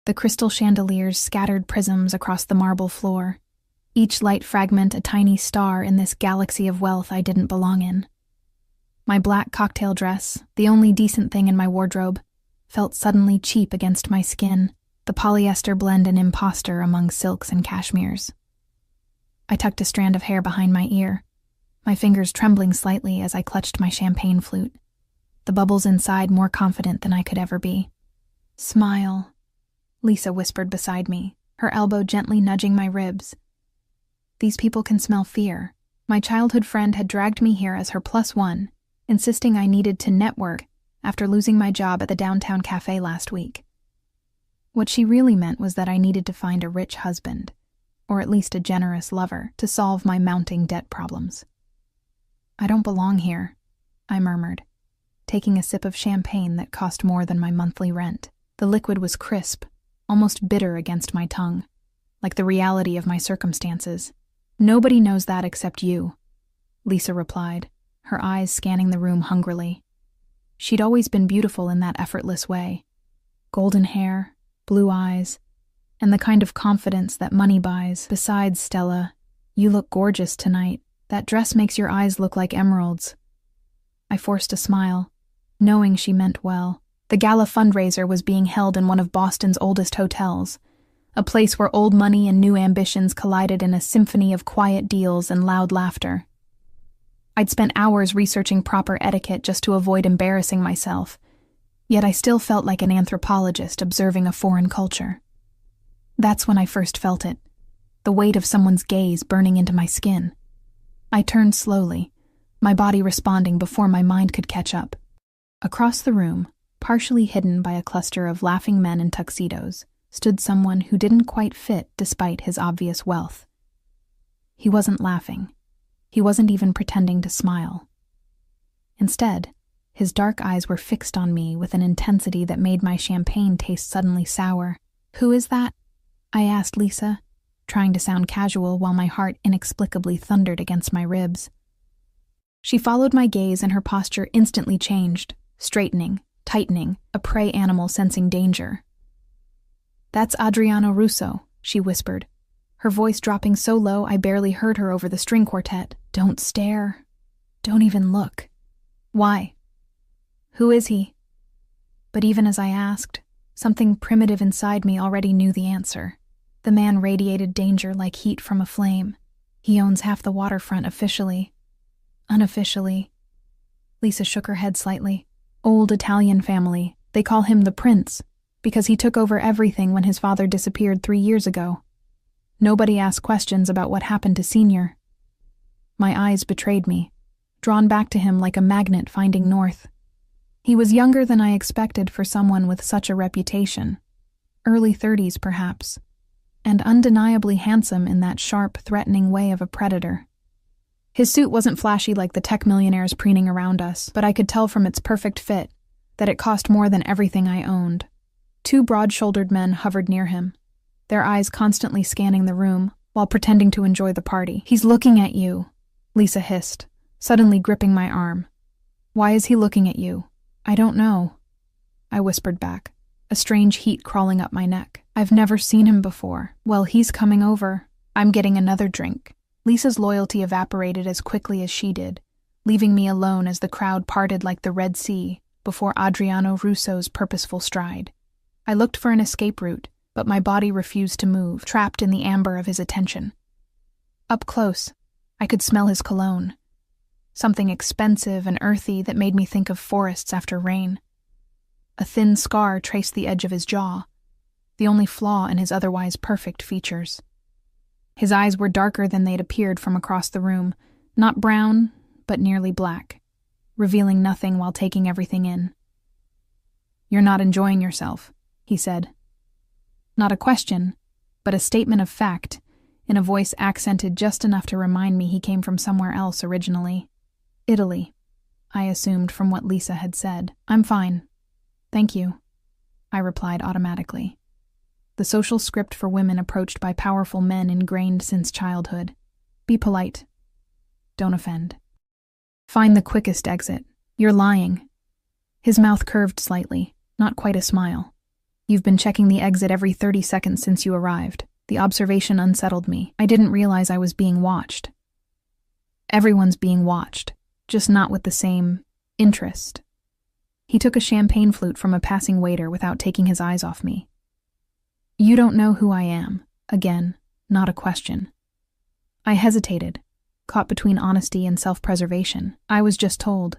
The crystal chandeliers scattered prisms across the marble floor, each light fragment a tiny star in this galaxy of wealth I didn't belong in. My black cocktail dress, the only decent thing in my wardrobe, felt suddenly cheap against my skin, the polyester blend an imposter among silks and cashmeres. I tucked a strand of hair behind my ear, my fingers trembling slightly as I clutched my champagne flute, the bubbles inside more confident than I could ever be. "Smile," Lisa whispered beside me, her elbow gently nudging my ribs. These people can smell fear. My childhood friend had dragged me here as her +1, insisting I needed to network after losing my job at the downtown cafe last week. What she really meant was that I needed to find a rich husband, or at least a generous lover, to solve my mounting debt problems. "I don't belong here," I murmured, taking a sip of champagne that cost more than my monthly rent. The liquid was crisp, almost bitter against my tongue, like the reality of my circumstances. "Nobody knows that except you," Lisa replied, her eyes scanning the room hungrily. She'd always been beautiful in that effortless way. Golden hair, blue eyes, and the kind of confidence that money buys. "Besides, Stella, you look gorgeous tonight. That dress makes your eyes look like emeralds." I forced a smile, knowing she meant well. The gala fundraiser was being held in one of Boston's oldest hotels, a place where old money and new ambitions collided in a symphony of quiet deals and loud laughter. I'd spent hours researching proper etiquette just to avoid embarrassing myself, yet I still felt like an anthropologist observing a foreign culture. That's when I first felt it, the weight of someone's gaze burning into my skin. I turned slowly, my body responding before my mind could catch up. Across the room, partially hidden by a cluster of laughing men in tuxedos, stood someone who didn't quite fit despite his obvious wealth. He wasn't laughing. He wasn't even pretending to smile. Instead, his dark eyes were fixed on me with an intensity that made my champagne taste suddenly sour. "Who is that?" I asked Lisa, trying to sound casual while my heart inexplicably thundered against my ribs. She followed my gaze and her posture instantly changed, straightening, tightening, a prey animal sensing danger. "That's Adriano Russo," she whispered, her voice dropping so low I barely heard her over the string quartet. "Don't stare. Don't even look." "Why? Who is he?" But even as I asked, something primitive inside me already knew the answer. The man radiated danger like heat from a flame. "He owns half the waterfront officially. Unofficially." Lisa shook her head slightly. "Old Italian family. They call him the Prince, because he took over everything when his father disappeared 3 years ago. Nobody asked questions about what happened to Senior." My eyes betrayed me, drawn back to him like a magnet finding north. He was younger than I expected for someone with such a reputation. Early 30s, perhaps, and undeniably handsome in that sharp, threatening way of a predator. His suit wasn't flashy like the tech millionaires preening around us, but I could tell from its perfect fit that it cost more than everything I owned. 2 broad-shouldered men hovered near him, their eyes constantly scanning the room while pretending to enjoy the party. "He's looking at you," Lisa hissed, suddenly gripping my arm. "Why is he looking at you?" "I don't know," I whispered back, a strange heat crawling up my neck. "I've never seen him before." "Well, he's coming over. I'm getting another drink." Lisa's loyalty evaporated as quickly as she did, leaving me alone as the crowd parted like the Red Sea before Adriano Russo's purposeful stride. I looked for an escape route, but my body refused to move, trapped in the amber of his attention. Up close, I could smell his cologne, something expensive and earthy that made me think of forests after rain. A thin scar traced the edge of his jaw, the only flaw in his otherwise perfect features. His eyes were darker than they'd appeared from across the room, not brown, but nearly black, revealing nothing while taking everything in. "You're not enjoying yourself," he said. Not a question, but a statement of fact, in a voice accented just enough to remind me he came from somewhere else originally. Italy, I assumed from what Lisa had said. "I'm fine. Thank you," I replied automatically. The social script for women approached by powerful men ingrained since childhood. Be polite. Don't offend. Find the quickest exit. You're lying. His mouth curved slightly, not quite a smile. You've been checking the exit every 30 seconds since you arrived. The observation unsettled me. I didn't realize I was being watched. Everyone's being watched, just not with the same interest. He took a champagne flute from a passing waiter without taking his eyes off me. You don't know who I am. Again, not a question. I hesitated, caught between honesty and self-preservation. I was just told.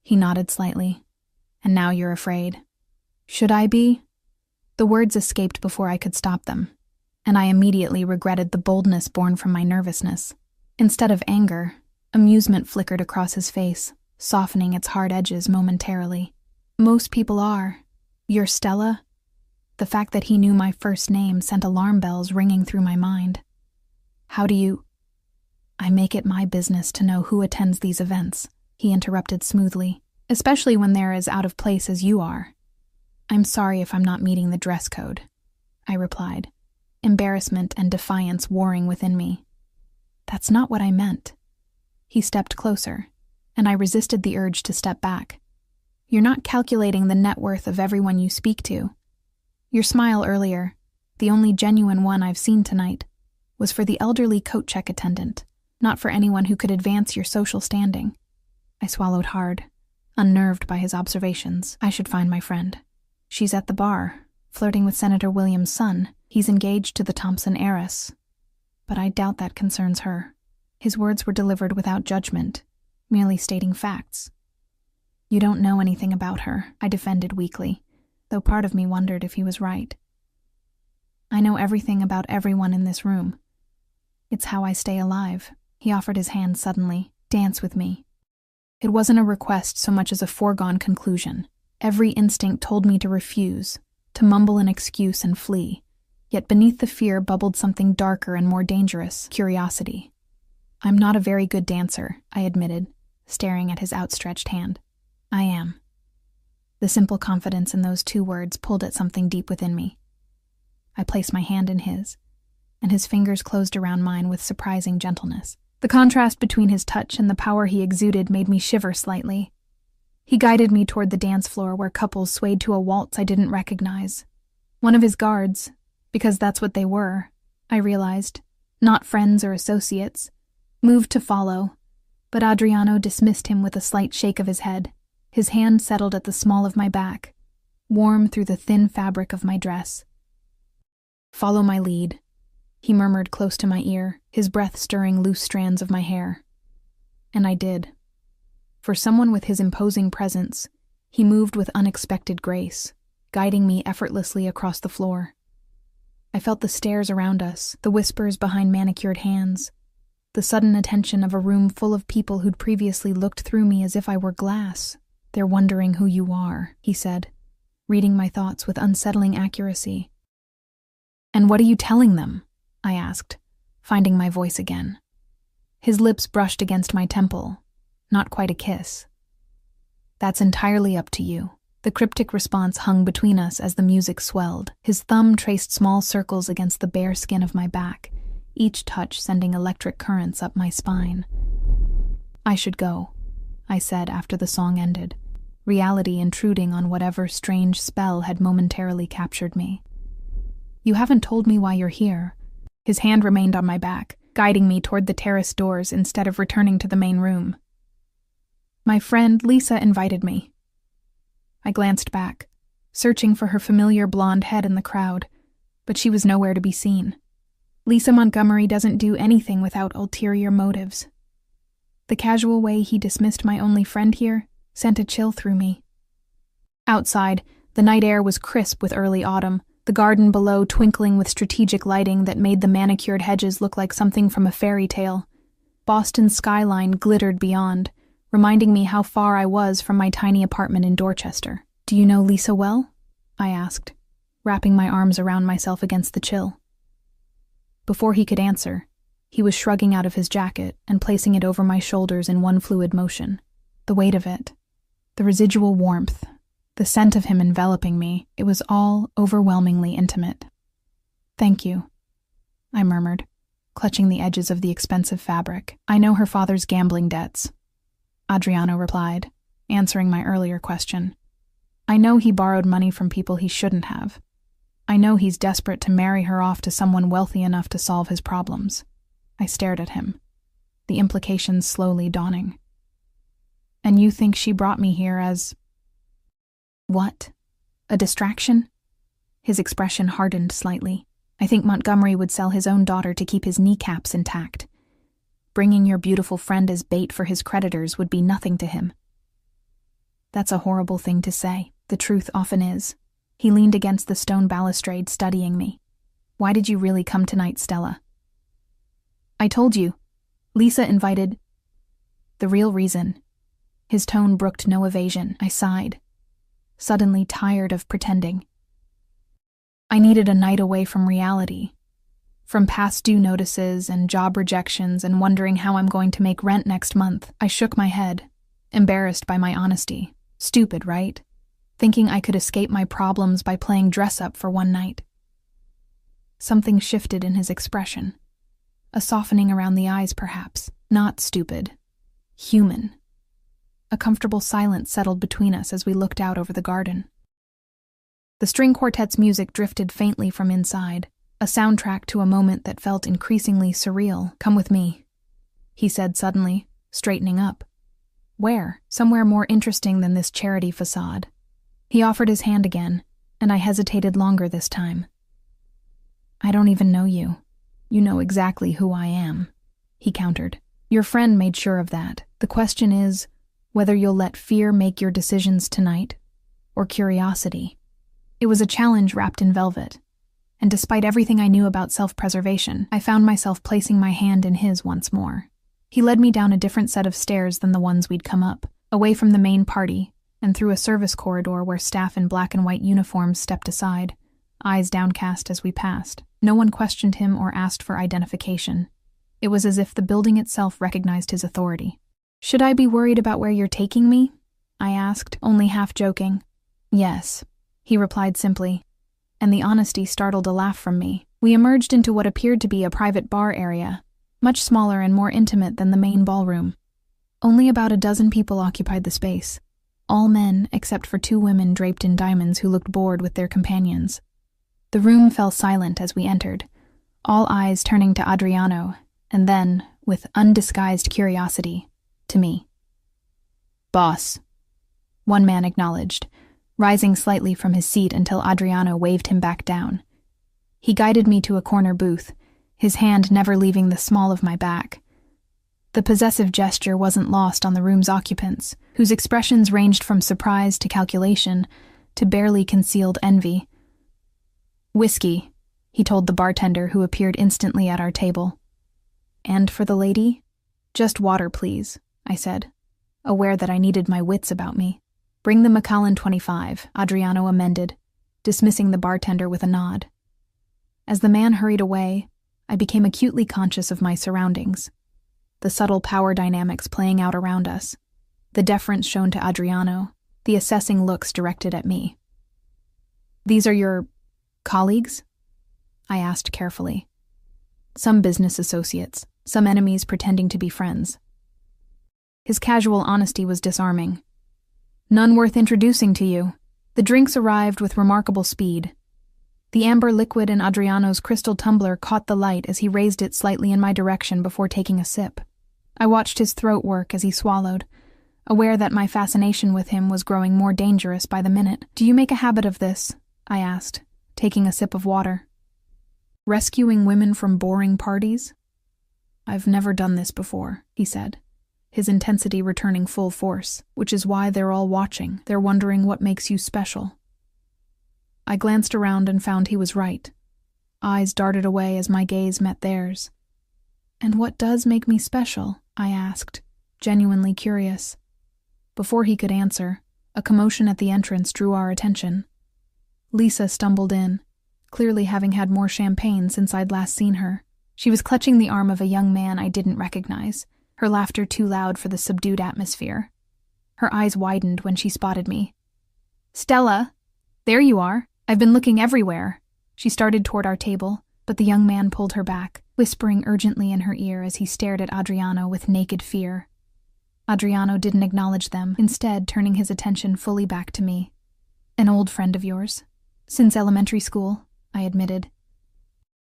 He nodded slightly. And now you're afraid. Should I be? The words escaped before I could stop them, and I immediately regretted the boldness born from my nervousness. Instead of anger, amusement flickered across his face, softening its hard edges momentarily. Most people are. You're Stella? The fact that he knew my first name sent alarm bells ringing through my mind. How do you... I make it my business to know who attends these events, he interrupted smoothly, especially when they're as out of place as you are. I'm sorry if I'm not meeting the dress code, I replied, embarrassment and defiance warring within me. That's not what I meant. He stepped closer, and I resisted the urge to step back. You're not calculating the net worth of everyone you speak to. Your smile earlier, the only genuine one I've seen tonight, was for the elderly coat check attendant, not for anyone who could advance your social standing. I swallowed hard, unnerved by his observations. I should find my friend. She's at the bar, flirting with Senator Williams' son. He's engaged to the Thompson heiress. But I doubt that concerns her. His words were delivered without judgment, merely stating facts. You don't know anything about her, I defended weakly, though part of me wondered if he was right. I know everything about everyone in this room. It's how I stay alive. He offered his hand suddenly. Dance with me. It wasn't a request so much as a foregone conclusion. Every instinct told me to refuse, to mumble an excuse and flee. Yet beneath the fear bubbled something darker and more dangerous, curiosity. I'm not a very good dancer, I admitted, staring at his outstretched hand. I am. The simple confidence in those two words pulled at something deep within me. I placed my hand in his, and his fingers closed around mine with surprising gentleness. The contrast between his touch and the power he exuded made me shiver slightly. He guided me toward the dance floor where couples swayed to a waltz I didn't recognize. One of his guards, because that's what they were, I realized, not friends or associates, moved to follow, but Adriano dismissed him with a slight shake of his head. His hand settled at the small of my back, warm through the thin fabric of my dress. Follow my lead, he murmured close to my ear, his breath stirring loose strands of my hair. And I did. For someone with his imposing presence, he moved with unexpected grace, guiding me effortlessly across the floor. I felt the stares around us, the whispers behind manicured hands, the sudden attention of a room full of people who'd previously looked through me as if I were glass. They're wondering who you are, he said, reading my thoughts with unsettling accuracy. And what are you telling them? I asked, finding my voice again. His lips brushed against my temple, not quite a kiss. That's entirely up to you. The cryptic response hung between us as the music swelled. His thumb traced small circles against the bare skin of my back, each touch sending electric currents up my spine. I should go, I said after the song ended, reality intruding on whatever strange spell had momentarily captured me. You haven't told me why you're here. His hand remained on my back, guiding me toward the terrace doors instead of returning to the main room. My friend Lisa invited me. I glanced back, searching for her familiar blonde head in the crowd, but she was nowhere to be seen. Lisa Montgomery doesn't do anything without ulterior motives. The casual way he dismissed my only friend here sent a chill through me. Outside, the night air was crisp with early autumn, the garden below twinkling with strategic lighting that made the manicured hedges look like something from a fairy tale. Boston's skyline glittered beyond, reminding me how far I was from my tiny apartment in Dorchester. Do you know Lisa well? I asked, wrapping my arms around myself against the chill. Before he could answer, he was shrugging out of his jacket and placing it over my shoulders in one fluid motion. The weight of it, the residual warmth, the scent of him enveloping me, it was all overwhelmingly intimate. Thank you, I murmured, clutching the edges of the expensive fabric. I know her father's gambling debts, Adriano replied, answering my earlier question. I know he borrowed money from people he shouldn't have. I know he's desperate to marry her off to someone wealthy enough to solve his problems. I stared at him, the implications slowly dawning. And you think she brought me here as… What? A distraction? His expression hardened slightly. I think Montgomery would sell his own daughter to keep his kneecaps intact. Bringing your beautiful friend as bait for his creditors would be nothing to him. That's a horrible thing to say. The truth often is. He leaned against the stone balustrade, studying me. Why did you really come tonight, Stella? I told you. Lisa invited… The real reason. His tone brooked no evasion. I sighed, suddenly tired of pretending. I needed a night away from reality, from past due notices and job rejections and wondering how I'm going to make rent next month. I shook my head, embarrassed by my honesty. Stupid, right? Thinking I could escape my problems by playing dress-up for one night. Something shifted in his expression. A softening around the eyes, perhaps. Not stupid. Human. A comfortable silence settled between us as we looked out over the garden. The string quartet's music drifted faintly from inside, a soundtrack to a moment that felt increasingly surreal. Come with me, he said suddenly, straightening up. Where? Somewhere more interesting than this charity facade. He offered his hand again, and I hesitated longer this time. I don't even know you. You know exactly who I am, he countered. Your friend made sure of that. The question is whether you'll let fear make your decisions tonight, or curiosity. It was a challenge wrapped in velvet, and despite everything I knew about self-preservation, I found myself placing my hand in his once more. He led me down a different set of stairs than the ones we'd come up, away from the main party, and through a service corridor where staff in black and white uniforms stepped aside, eyes downcast as we passed. No one questioned him or asked for identification. It was as if the building itself recognized his authority. Should I be worried about where you're taking me? I asked, only half joking. Yes, he replied simply, and the honesty startled a laugh from me. We emerged into what appeared to be a private bar area, much smaller and more intimate than the main ballroom. Only about a dozen people occupied the space, all men except for 2 women draped in diamonds who looked bored with their companions. The room fell silent as we entered, all eyes turning to Adriano, and then, with undisguised curiosity, to me. Boss, one man acknowledged, rising slightly from his seat until Adriano waved him back down. He guided me to a corner booth, his hand never leaving the small of my back. The possessive gesture wasn't lost on the room's occupants, whose expressions ranged from surprise to calculation to barely concealed envy. Whiskey, he told the bartender who appeared instantly at our table. And for the lady? Just water, please, I said, aware that I needed my wits about me. Bring the Macallan 25, Adriano amended, dismissing the bartender with a nod. As the man hurried away, I became acutely conscious of my surroundings. The subtle power dynamics playing out around us, the deference shown to Adriano, the assessing looks directed at me. These are your… colleagues? I asked carefully. Some business associates, some enemies pretending to be friends. His casual honesty was disarming. None worth introducing to you. The drinks arrived with remarkable speed. The amber liquid in Adriano's crystal tumbler caught the light as he raised it slightly in my direction before taking a sip. I watched his throat work as he swallowed, aware that my fascination with him was growing more dangerous by the minute. Do you make a habit of this? I asked, taking a sip of water. Rescuing women from boring parties? I've never done this before, he said, his intensity returning full force, which is why they're all watching. They're wondering what makes you special. I glanced around and found he was right. Eyes darted away as my gaze met theirs. And what does make me special? I asked, genuinely curious. Before he could answer, a commotion at the entrance drew our attention. Lisa stumbled in, clearly having had more champagne since I'd last seen her. She was clutching the arm of a young man I didn't recognize, her laughter too loud for the subdued atmosphere. Her eyes widened when she spotted me. Stella! There you are! I've been looking everywhere. She started toward our table, but the young man pulled her back, whispering urgently in her ear as he stared at Adriano with naked fear. Adriano didn't acknowledge them, instead turning his attention fully back to me. An old friend of yours. Since elementary school, I admitted.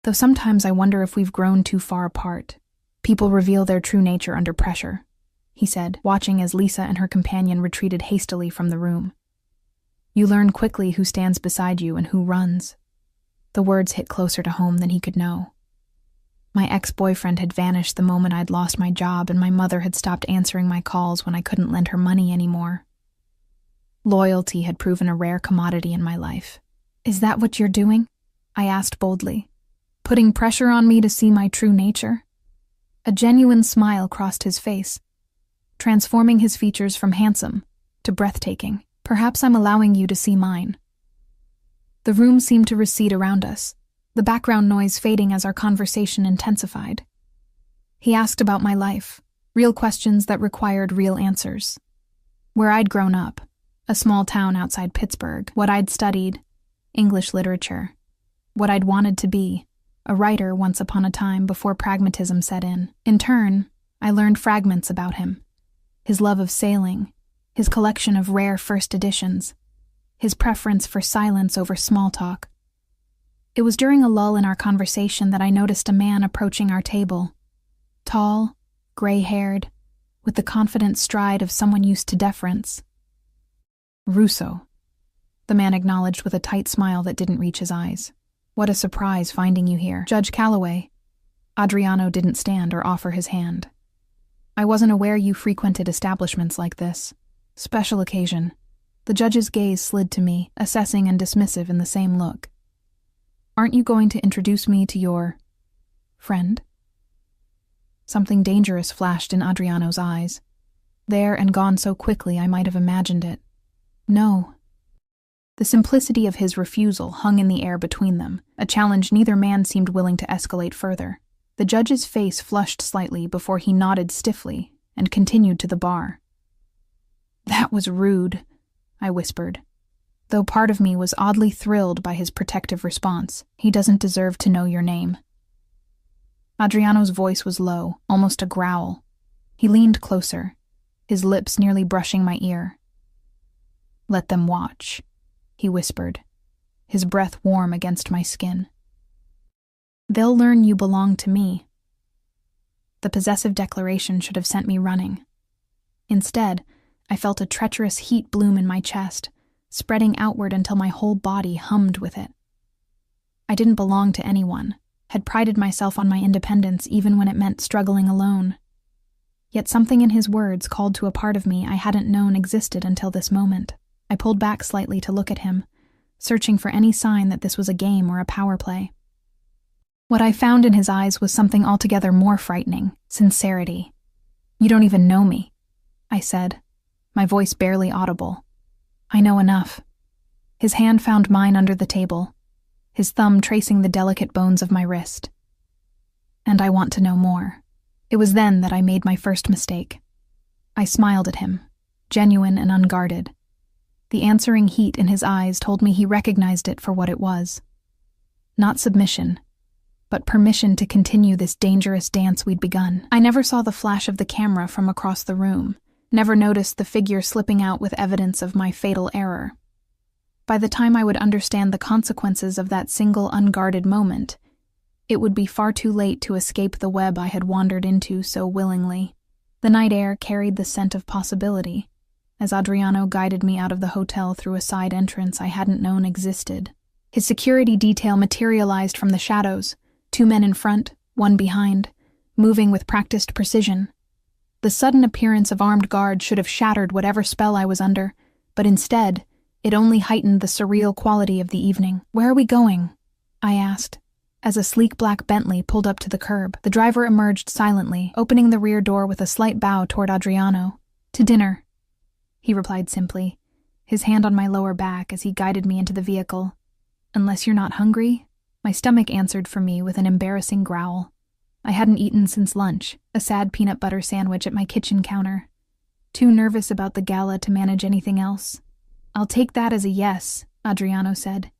Though sometimes I wonder if we've grown too far apart. People reveal their true nature under pressure, he said, watching as Lisa and her companion retreated hastily from the room. You learn quickly who stands beside you and who runs. The words hit closer to home than he could know. My ex-boyfriend had vanished the moment I'd lost my job, and my mother had stopped answering my calls when I couldn't lend her money anymore. Loyalty had proven a rare commodity in my life. Is that what you're doing? I asked boldly, putting pressure on me to see my true nature. A genuine smile crossed his face, transforming his features from handsome to breathtaking. Perhaps I'm allowing you to see mine. The room seemed to recede around us, the background noise fading as our conversation intensified. He asked about my life, real questions that required real answers. Where I'd grown up, a small town outside Pittsburgh, what I'd studied, English literature, what I'd wanted to be, a writer once upon a time before pragmatism set in. In turn, I learned fragments about him. His love of sailing, his collection of rare first editions, his preference for silence over small talk. It was during a lull in our conversation that I noticed a man approaching our table. Tall, gray-haired, with the confident stride of someone used to deference. Russo, the man acknowledged with a tight smile that didn't reach his eyes. What a surprise finding you here. Judge Calloway. Adriano didn't stand or offer his hand. I wasn't aware you frequented establishments like this. Special occasion. The judge's gaze slid to me, assessing and dismissive in the same look. Aren't you going to introduce me to your friend? Something dangerous flashed in Adriano's eyes. There and gone so quickly I might have imagined it. No. The simplicity of his refusal hung in the air between them, a challenge neither man seemed willing to escalate further. The judge's face flushed slightly before he nodded stiffly and continued to the bar. That was rude, I whispered, though part of me was oddly thrilled by his protective response. He doesn't deserve to know your name. Adriano's voice was low, almost a growl. He leaned closer, his lips nearly brushing my ear. Let them watch, he whispered, his breath warm against my skin. They'll learn you belong to me. The possessive declaration should have sent me running. Instead, I felt a treacherous heat bloom in my chest, spreading outward until my whole body hummed with it. I didn't belong to anyone, had prided myself on my independence even when it meant struggling alone. Yet something in his words called to a part of me I hadn't known existed until this moment. I pulled back slightly to look at him, searching for any sign that this was a game or a power play. What I found in his eyes was something altogether more frightening: sincerity. You don't even know me, I said, my voice barely audible. I know enough. His hand found mine under the table, his thumb tracing the delicate bones of my wrist. And I want to know more. It was then that I made my first mistake. I smiled at him, genuine and unguarded. The answering heat in his eyes told me he recognized it for what it was. Not submission, but permission to continue this dangerous dance we'd begun. I never saw the flash of the camera from across the room, never noticed the figure slipping out with evidence of my fatal error. By the time I would understand the consequences of that single unguarded moment, it would be far too late to escape the web I had wandered into so willingly. The night air carried the scent of possibility, as Adriano guided me out of the hotel through a side entrance I hadn't known existed. His security detail materialized from the shadows, 2 men in front, 1 behind, moving with practiced precision. The sudden appearance of armed guards should have shattered whatever spell I was under, but instead, it only heightened the surreal quality of the evening. Where are we going? I asked, as a sleek black Bentley pulled up to the curb. The driver emerged silently, opening the rear door with a slight bow toward Adriano. To dinner, he replied simply, his hand on my lower back as he guided me into the vehicle. Unless you're not hungry? My stomach answered for me with an embarrassing growl. I hadn't eaten since lunch, a sad peanut butter sandwich at my kitchen counter. Too nervous about the gala to manage anything else. I'll take that as a yes, Adriano said,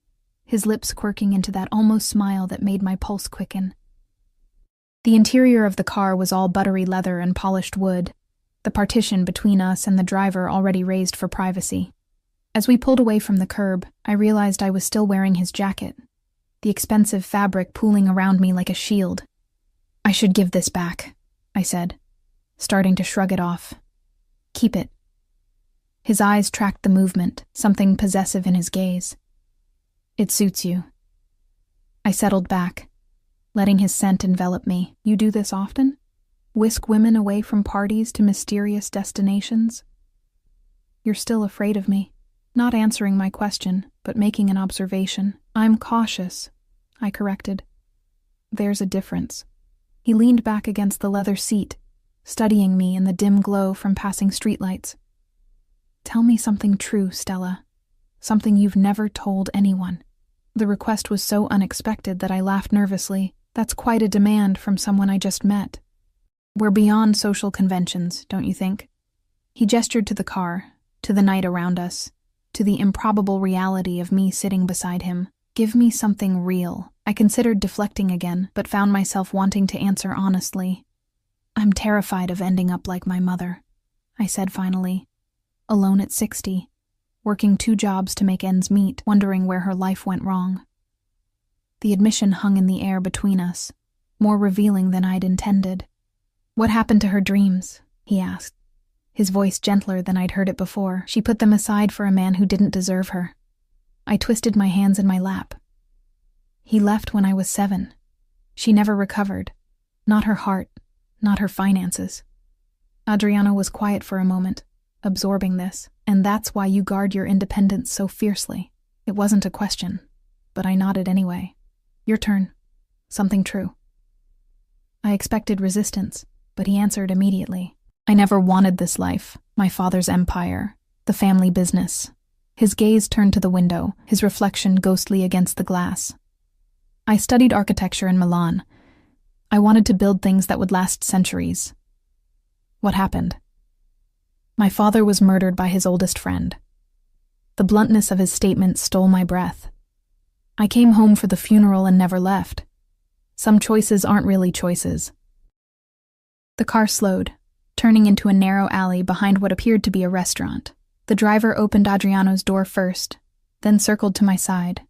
his lips quirking into that almost smile that made my pulse quicken. The interior of the car was all buttery leather and polished wood, the partition between us and the driver already raised for privacy. As we pulled away from the curb, I realized I was still wearing his jacket, the expensive fabric pooling around me like a shield. "I should give this back," I said, starting to shrug it off. "Keep it." His eyes tracked the movement, something possessive in his gaze. "It suits you." I settled back, letting his scent envelop me. "You do this often? Whisk women away from parties to mysterious destinations?" "You're still afraid of me." Not answering my question, but making an observation. "I'm cautious," I corrected. "There's a difference." He leaned back against the leather seat, studying me in the dim glow from passing streetlights. "Tell me something true, Stella. Something you've never told anyone." The request was so unexpected that I laughed nervously. That's quite a demand from someone I just met. "We're beyond social conventions, don't you think?" He gestured to the car, to the night around us, to the improbable reality of me sitting beside him. "Give me something real." I considered deflecting again, but found myself wanting to answer honestly. "I'm terrified of ending up like my mother," I said finally. Alone at 60, working 2 jobs to make ends meet, wondering where her life went wrong. The admission hung in the air between us, more revealing than I'd intended. "What happened to her dreams?" he asked, his voice gentler than I'd heard it before. "She put them aside for a man who didn't deserve her." I twisted my hands in my lap. "He left when I was 7. She never recovered. Not her heart, not her finances." Adriano was quiet for a moment, absorbing this. "And that's why you guard your independence so fiercely." It wasn't a question, but I nodded anyway. "Your turn. Something true." I expected resistance, but he answered immediately. "I never wanted this life, my father's empire, the family business." His gaze turned to the window, his reflection ghostly against the glass. "I studied architecture in Milan. I wanted to build things that would last centuries." "What happened?" "My father was murdered by his oldest friend." The bluntness of his statement stole my breath. "I came home for the funeral and never left. Some choices aren't really choices." The car slowed, turning into a narrow alley behind what appeared to be a restaurant. The driver opened Adriano's door first, then circled to my side.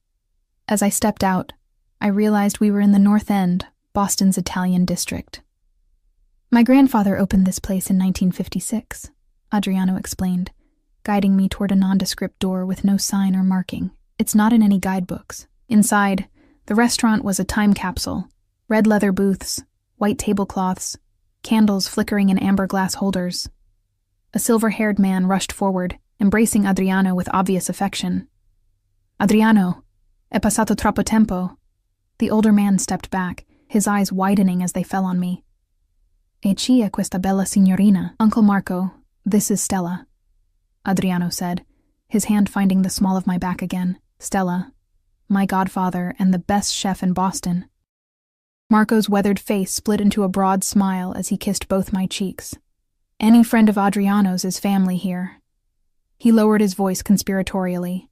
As I stepped out, I realized we were in the North End, Boston's Italian district. "My grandfather opened this place in 1956, Adriano explained, guiding me toward a nondescript door with no sign or marking. "It's not in any guidebooks." Inside, the restaurant was a time capsule. Red leather booths, white tablecloths, candles flickering in amber glass holders. A silver-haired man rushed forward, embracing Adriano with obvious affection. "Adriano, è passato troppo tempo." The older man stepped back, his eyes widening as they fell on me. "E chi è questa bella signorina?" "Uncle Marco, this is Stella," Adriano said, his hand finding the small of my back again. "Stella, my godfather and the best chef in Boston." Marco's weathered face split into a broad smile as he kissed both my cheeks. "Any friend of Adriano's is family here." He lowered his voice conspiratorially.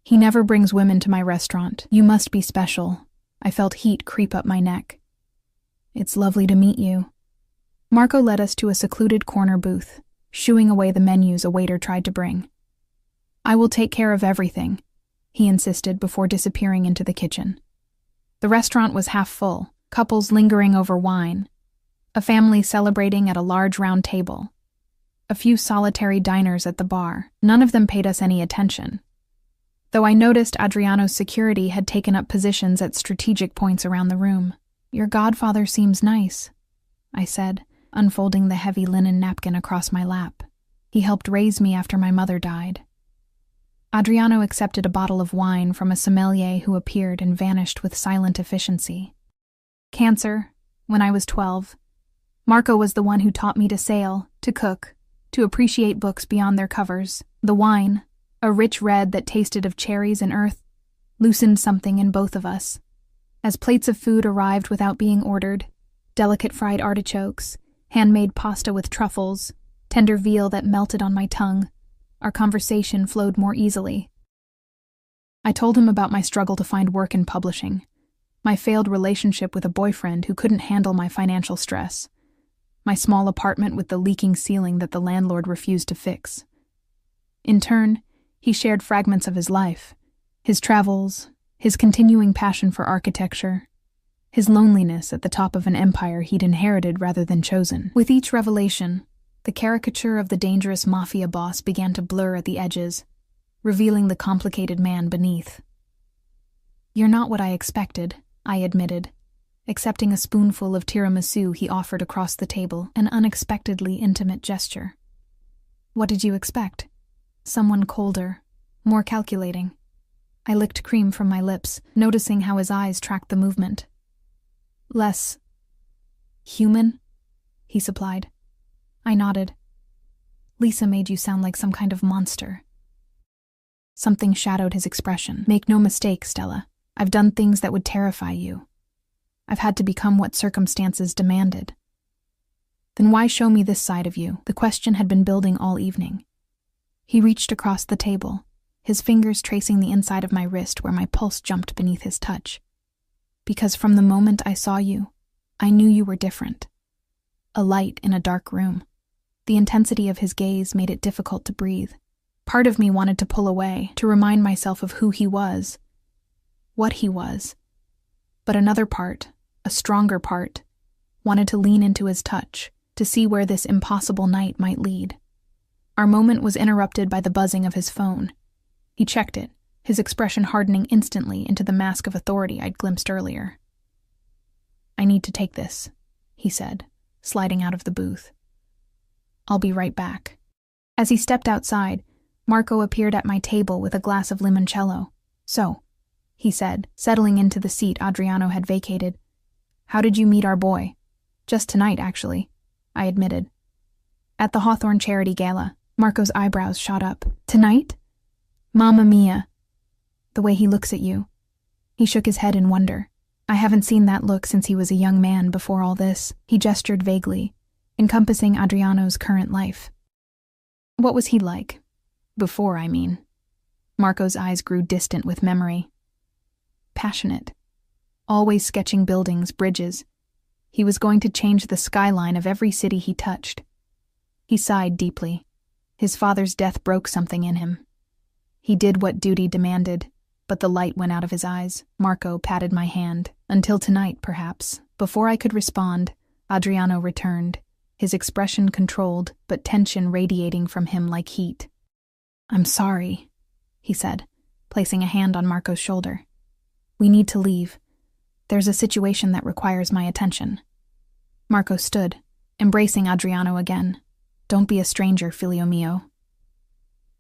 "He never brings women to my restaurant. You must be special." I felt heat creep up my neck. "It's lovely to meet you." Marco led us to a secluded corner booth, shooing away the menus a waiter tried to bring. "I will take care of everything," he insisted before disappearing into the kitchen. The restaurant was half full, couples lingering over wine, a family celebrating at a large round table, a few solitary diners at the bar. None of them paid us any attention, though I noticed Adriano's security had taken up positions at strategic points around the room. "Your godfather seems nice," I said, unfolding the heavy linen napkin across my lap. "He helped raise me after my mother died." Adriano accepted a bottle of wine from a sommelier who appeared and vanished with silent efficiency. "Cancer, when I was 12. Marco was the one who taught me to sail, to cook, to appreciate books beyond their covers. The wine, a rich red that tasted of cherries and earth, loosened something in both of us. As plates of food arrived without being ordered, delicate fried artichokes, handmade pasta with truffles, tender veal that melted on my tongue, our conversation flowed more easily. I told him about my struggle to find work in publishing, my failed relationship with a boyfriend who couldn't handle my financial stress, my small apartment with the leaking ceiling that the landlord refused to fix. In turn, He shared fragments of his life, his travels, his continuing passion for architecture, his loneliness at the top of an empire he'd inherited rather than chosen. With each revelation, the caricature of the dangerous Mafia boss began to blur at the edges, revealing the complicated man beneath. "You're not what I expected," I admitted, accepting a spoonful of tiramisu he offered across the table, an unexpectedly intimate gesture. "What did you expect? Someone colder, more calculating." I licked cream from my lips, noticing how his eyes tracked the movement. "Less human?" he supplied. I nodded. "Lisa made you sound like some kind of monster." Something shadowed his expression. "Make no mistake, Stella. I've done things that would terrify you. I've had to become what circumstances demanded." "Then why show me this side of you?" The question had been building all evening. He reached across the table, his fingers tracing the inside of my wrist where my pulse jumped beneath his touch. "Because from the moment I saw you, I knew you were different. A light in a dark room." The intensity of his gaze made it difficult to breathe. Part of me wanted to pull away, to remind myself of who he was, what he was. But another part, a stronger part, wanted to lean into his touch, to see where this impossible night might lead. Our moment was interrupted by the buzzing of his phone. He checked it, his expression hardening instantly into the mask of authority I'd glimpsed earlier. "I need to take this," he said, sliding out of the booth. "I'll be right back." As he stepped outside, Marco appeared at my table with a glass of limoncello. "So," he said, settling into the seat Adriano had vacated, "how did you meet our boy?" "Just tonight, actually," I admitted. "At the Hawthorne Charity Gala." Marco's eyebrows shot up. "Tonight? Mamma mia. The way he looks at you." He shook his head in wonder. "I haven't seen that look since he was a young man before all this." He gestured vaguely, encompassing Adriano's current life. "What was he like? Before, I mean." Marco's eyes grew distant with memory. "Passionate. Always sketching buildings, bridges. He was going to change the skyline of every city he touched." He sighed deeply. His father's death broke something in him. He did what duty demanded, but the light went out of his eyes. Marco patted my hand. "Until tonight, perhaps." Before I could respond, Adriano returned, his expression controlled, but tension radiating from him like heat. "I'm sorry," he said, placing a hand on Marco's shoulder. "We need to leave. There's a situation that requires my attention." Marco stood, embracing Adriano again. "Don't be a stranger, filio mio."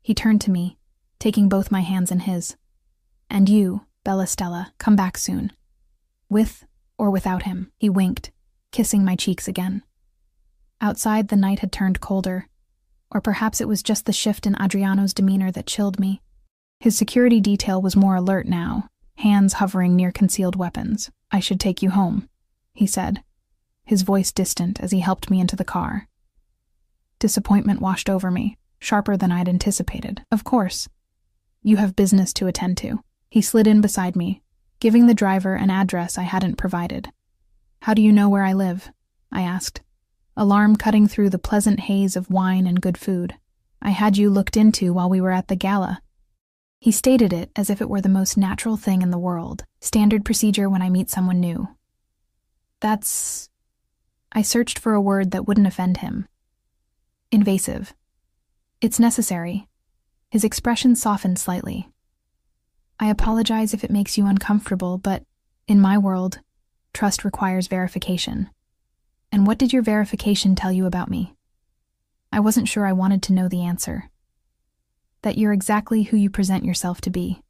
He turned to me, taking both my hands in his. "And you, Bella Stella, come back soon. With or without him." He winked, kissing my cheeks again. Outside, the night had turned colder, or perhaps it was just the shift in Adriano's demeanor that chilled me. His security detail was more alert now, hands hovering near concealed weapons. "I should take you home," he said, his voice distant as he helped me into the car. Disappointment washed over me, sharper than I'd anticipated. "Of course. You have business to attend to." He slid in beside me, giving the driver an address I hadn't provided. "How do you know where I live?" I asked, alarm cutting through the pleasant haze of wine and good food. "I had you looked into while we were at the gala." He stated it as if it were the most natural thing in the world, standard procedure when I meet someone new. "That's..." I searched for a word that wouldn't offend him. "Invasive." "It's necessary." His expression softened slightly. "I apologize if it makes you uncomfortable, but in my world, trust requires verification." "And what did your verification tell you about me?" I wasn't sure I wanted to know the answer. "That you're exactly who you present yourself to be.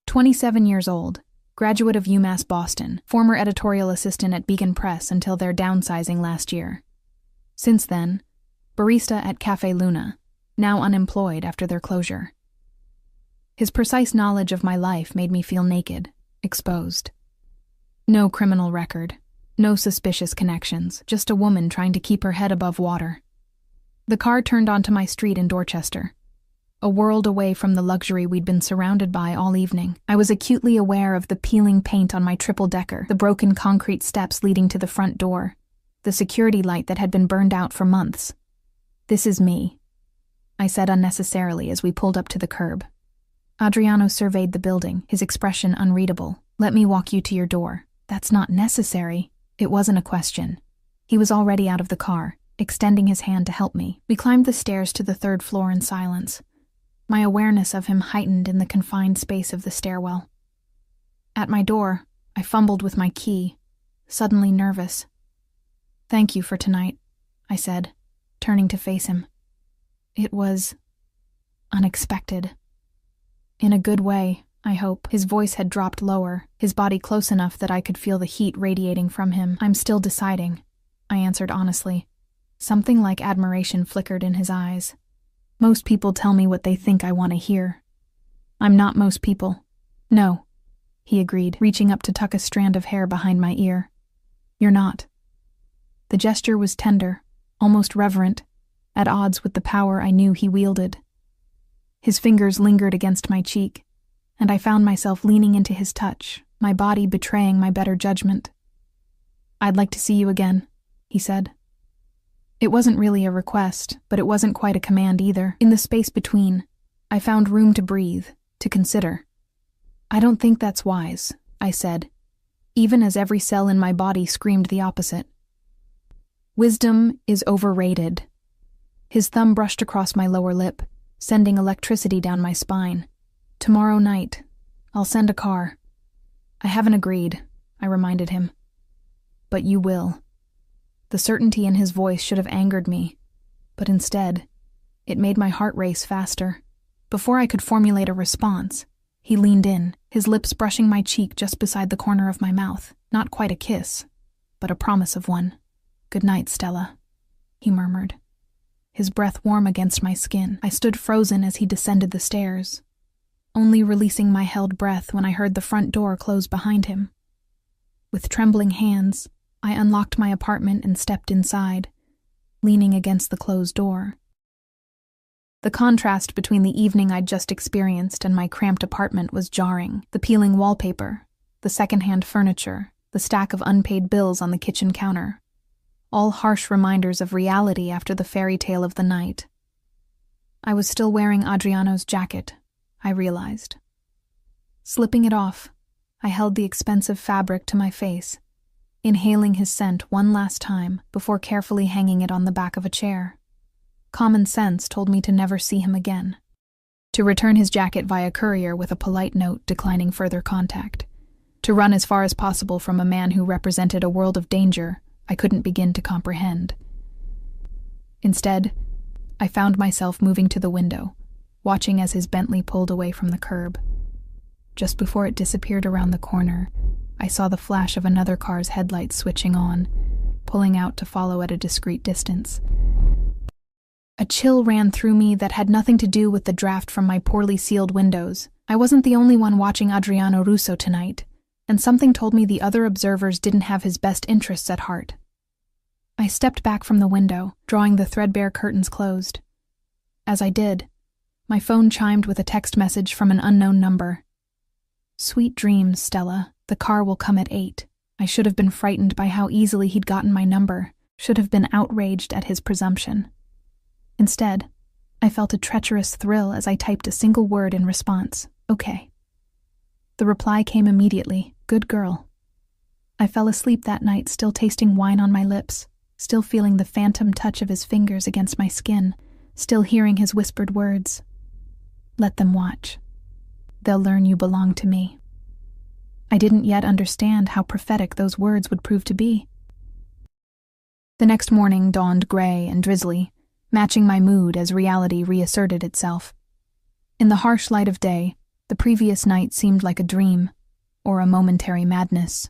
27 years old, graduate of UMass Boston, former editorial assistant at Beacon Press until their downsizing last year. Since then, barista at Cafe Luna, now unemployed after their closure." His precise knowledge of my life made me feel naked, exposed. No criminal record, no suspicious connections, just a woman trying to keep her head above water. The car turned onto my street in Dorchester, a world away from the luxury we'd been surrounded by all evening. I was acutely aware of the peeling paint on my triple-decker, the broken concrete steps leading to the front door, the security light that had been burned out for months. This is me. I said unnecessarily as we pulled up to the curb. Adriano surveyed the building, his expression unreadable. Let me walk you to your door. That's not necessary. It wasn't a question. He was already out of the car, extending his hand to help me. We climbed the stairs to the 3rd floor in silence, my awareness of him heightened in the confined space of the stairwell. At my door, I fumbled with my key, suddenly nervous. Thank you for tonight, I said, turning to face him. It was unexpected. In a good way, I hope. His voice had dropped lower, his body close enough that I could feel the heat radiating from him. I'm still deciding, I answered honestly. Something like admiration flickered in his eyes. Most people tell me what they think I want to hear. I'm not most people. No, he agreed, reaching up to tuck a strand of hair behind my ear. You're not. The gesture was tender, almost reverent, at odds with the power I knew he wielded. His fingers lingered against my cheek, and I found myself leaning into his touch, my body betraying my better judgment. I'd like to see you again, he said. It wasn't really a request, but it wasn't quite a command either. In the space between, I found room to breathe, to consider. I don't think that's wise, I said, even as every cell in my body screamed the opposite. Wisdom is overrated. His thumb brushed across my lower lip, sending electricity down my spine. Tomorrow night, I'll send a car. I haven't agreed, I reminded him. But you will. The certainty in his voice should have angered me, but instead, it made my heart race faster. Before I could formulate a response, he leaned in, his lips brushing my cheek just beside the corner of my mouth. Not quite a kiss, but a promise of one. Good night, Stella, he murmured, his breath warm against my skin. I stood frozen as he descended the stairs, only releasing my held breath when I heard the front door close behind him. With trembling hands, I unlocked my apartment and stepped inside, leaning against the closed door. The contrast between the evening I'd just experienced and my cramped apartment was jarring. The peeling wallpaper, the secondhand furniture, the stack of unpaid bills on the kitchen counter, all harsh reminders of reality after the fairy tale of the night. I was still wearing Adriano's jacket, I realized. Slipping it off, I held the expensive fabric to my face, inhaling his scent one last time before carefully hanging it on the back of a chair. Common sense told me to never see him again, to return his jacket via courier with a polite note declining further contact, to run as far as possible from a man who represented a world of danger I couldn't begin to comprehend. Instead, I found myself moving to the window, watching as his Bentley pulled away from the curb. Just before it disappeared around the corner, I saw the flash of another car's headlights switching on, pulling out to follow at a discreet distance. A chill ran through me that had nothing to do with the draft from my poorly sealed windows. I wasn't the only one watching Adriano Russo tonight, and something told me the other observers didn't have his best interests at heart. I stepped back from the window, drawing the threadbare curtains closed. As I did, my phone chimed with a text message from an unknown number. Sweet dreams, Stella. The car will come at 8. I should have been frightened by how easily he'd gotten my number, should have been outraged at his presumption. Instead, I felt a treacherous thrill as I typed a single word in response, okay. The reply came immediately, good girl. I fell asleep that night still tasting wine on my lips, still feeling the phantom touch of his fingers against my skin, still hearing his whispered words. Let them watch. They'll learn you belong to me. I didn't yet understand how prophetic those words would prove to be. The next morning dawned gray and drizzly, matching my mood as reality reasserted itself. In the harsh light of day, the previous night seemed like a dream, or a momentary madness.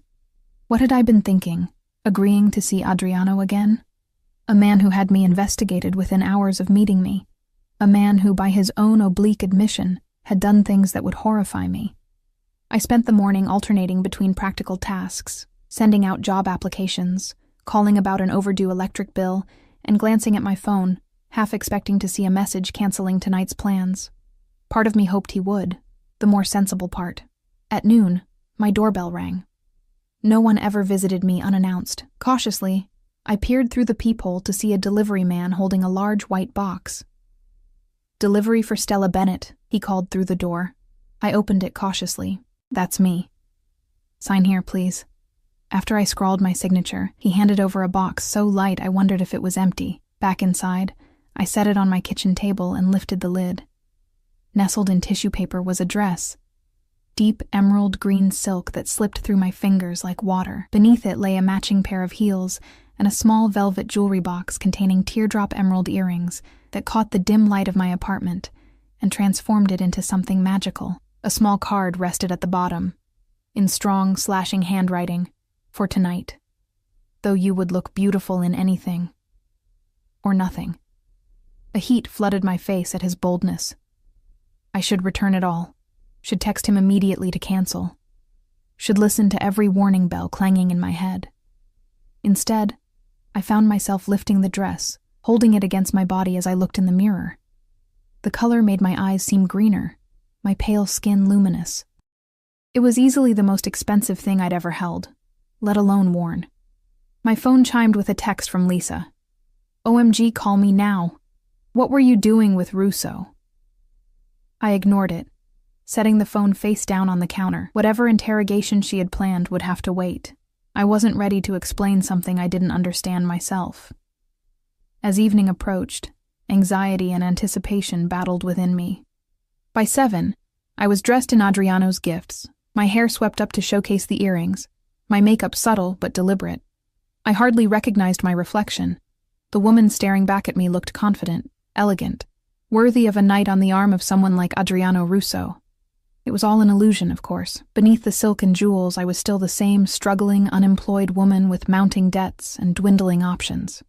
What had I been thinking, agreeing to see Adriano again? A man who had me investigated within hours of meeting me. A man who, by his own oblique admission, had done things that would horrify me. I spent the morning alternating between practical tasks, sending out job applications, calling about an overdue electric bill, and glancing at my phone, half expecting to see a message canceling tonight's plans. Part of me hoped he would, the more sensible part. At noon, my doorbell rang. No one ever visited me unannounced. Cautiously, I peered through the peephole to see a delivery man holding a large white box. "Delivery for Stella Bennett," he called through the door. I opened it cautiously. "That's me." "Sign here, please." After I scrawled my signature, he handed over a box so light I wondered if it was empty. Back inside, I set it on my kitchen table and lifted the lid. Nestled in tissue paper was a dress. Deep emerald green silk that slipped through my fingers like water. Beneath it lay a matching pair of heels and a small velvet jewelry box containing teardrop emerald earrings that caught the dim light of my apartment and transformed it into something magical. A small card rested at the bottom, in strong, slashing handwriting, "For tonight. Though you would look beautiful in anything. Or nothing." A heat flooded my face at his boldness. I should return it all. Should text him immediately to cancel. Should listen to every warning bell clanging in my head. Instead, I found myself lifting the dress, holding it against my body as I looked in the mirror. The color made my eyes seem greener, my pale skin luminous. It was easily the most expensive thing I'd ever held, let alone worn. My phone chimed with a text from Lisa. "OMG, call me now. What were you doing with Russo?" I ignored it, setting the phone face down on the counter. Whatever interrogation she had planned would have to wait. I wasn't ready to explain something I didn't understand myself. As evening approached, anxiety and anticipation battled within me. By 7, I was dressed in Adriano's gifts, my hair swept up to showcase the earrings, my makeup subtle but deliberate. I hardly recognized my reflection. The woman staring back at me looked confident, elegant, worthy of a night on the arm of someone like Adriano Russo. It was all an illusion, of course. Beneath the silk and jewels, I was still the same struggling, unemployed woman with mounting debts and dwindling options.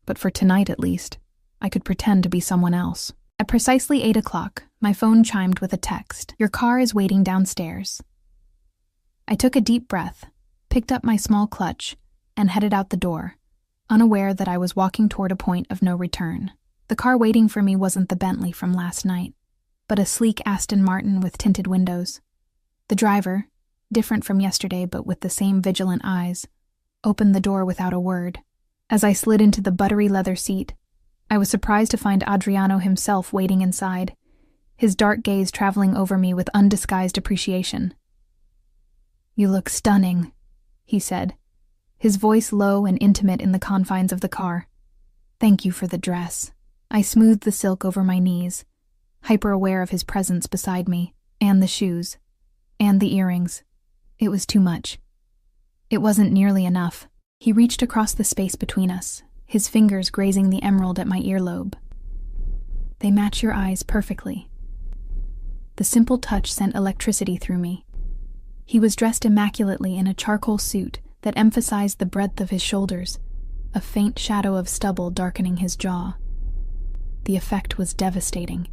But for tonight, at least, I could pretend to be someone else. At precisely 8 o'clock, my phone chimed with a text. "Your car is waiting downstairs." I took a deep breath, picked up my small clutch, and headed out the door, unaware that I was walking toward a point of no return. The car waiting for me wasn't the Bentley from last night, but a sleek Aston Martin with tinted windows. The driver, different from yesterday but with the same vigilant eyes, opened the door without a word. As I slid into the buttery leather seat, I was surprised to find Adriano himself waiting inside, his dark gaze traveling over me with undisguised appreciation. "You look stunning," he said, his voice low and intimate in the confines of the car. "Thank you for the dress." I smoothed the silk over my knees, hyper-aware of his presence beside me, and the shoes, and the earrings. It was too much. It wasn't nearly enough. He reached across the space between us, his fingers grazing the emerald at my earlobe. "They match your eyes perfectly." The simple touch sent electricity through me. He was dressed immaculately in a charcoal suit that emphasized the breadth of his shoulders, a faint shadow of stubble darkening his jaw. The effect was devastating.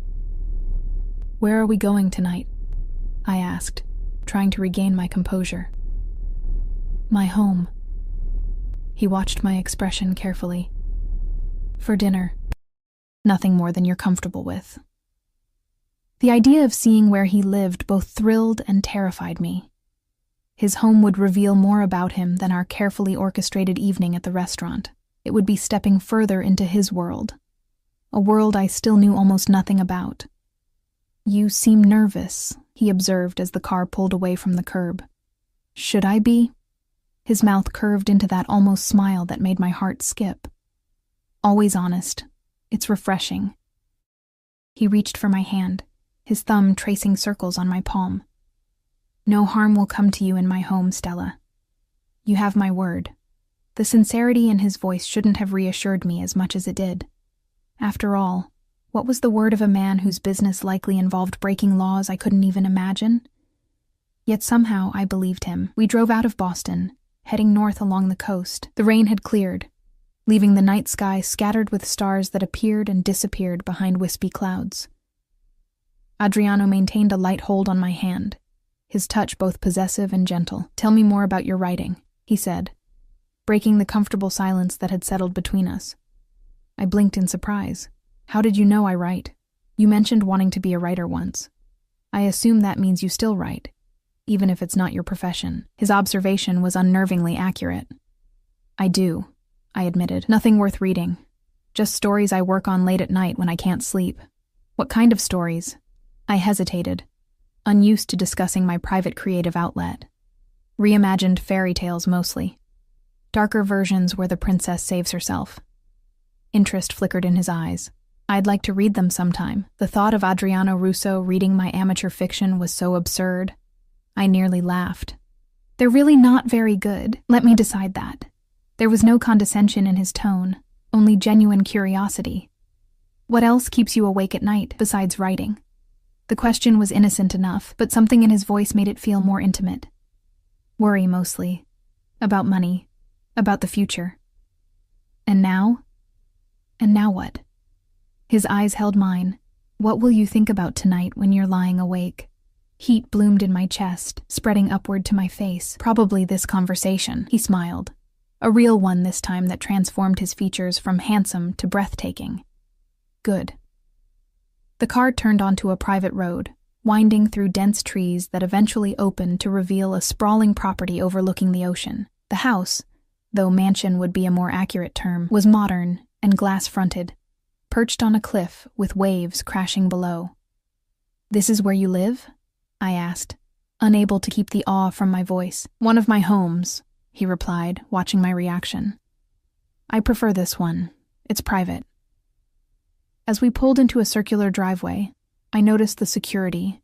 "Where are we going tonight?" I asked, trying to regain my composure. "My home." He watched my expression carefully. "For dinner. Nothing more than you're comfortable with." The idea of seeing where he lived both thrilled and terrified me. His home would reveal more about him than our carefully orchestrated evening at the restaurant. It would be stepping further into his world, a world I still knew almost nothing about. "You seem nervous," he observed as the car pulled away from the curb. "Should I be?" His mouth curved into that almost smile that made my heart skip. Always honest. It's refreshing. He reached for my hand, his thumb tracing circles on my palm. "No harm will come to you in my home, Stella. You have my word." The sincerity in his voice shouldn't have reassured me as much as it did. After all, what was the word of a man whose business likely involved breaking laws I couldn't even imagine? Yet somehow I believed him. We drove out of Boston, heading north along the coast. The rain had cleared, leaving the night sky scattered with stars that appeared and disappeared behind wispy clouds. Adriano maintained a light hold on my hand, his touch both possessive and gentle. "Tell me more about your writing," he said, breaking the comfortable silence that had settled between us. I blinked in surprise. "How did you know I write? You mentioned wanting to be a writer once. I assume that means you still write, even if it's not your profession." His observation was unnervingly accurate. "I do," I admitted. "Nothing worth reading. Just stories I work on late at night when I can't sleep." What kind of stories? I hesitated, unused to discussing my private creative outlet. Reimagined fairy tales mostly. Darker versions where the princess saves herself. Interest flickered in his eyes. I'd like to read them sometime. The thought of Adriano Russo reading my amateur fiction was so absurd. I nearly laughed. They're really not very good. Let me decide that. There was no condescension in his tone, only genuine curiosity. What else keeps you awake at night besides writing? The question was innocent enough, but something in his voice made it feel more intimate. Worry mostly. About money. About the future. And now? And now what? His eyes held mine. What will you think about tonight when you're lying awake? Heat bloomed in my chest, spreading upward to my face. Probably this conversation, he smiled. A real one this time that transformed his features from handsome to breathtaking. Good. The car turned onto a private road, winding through dense trees that eventually opened to reveal a sprawling property overlooking the ocean. The house, though mansion would be a more accurate term, was modern and glass-fronted, perched on a cliff with waves crashing below. "This is where you live?" I asked, unable to keep the awe from my voice. "One of my homes," he replied, watching my reaction. "I prefer this one. It's private." As we pulled into a circular driveway, I noticed the security,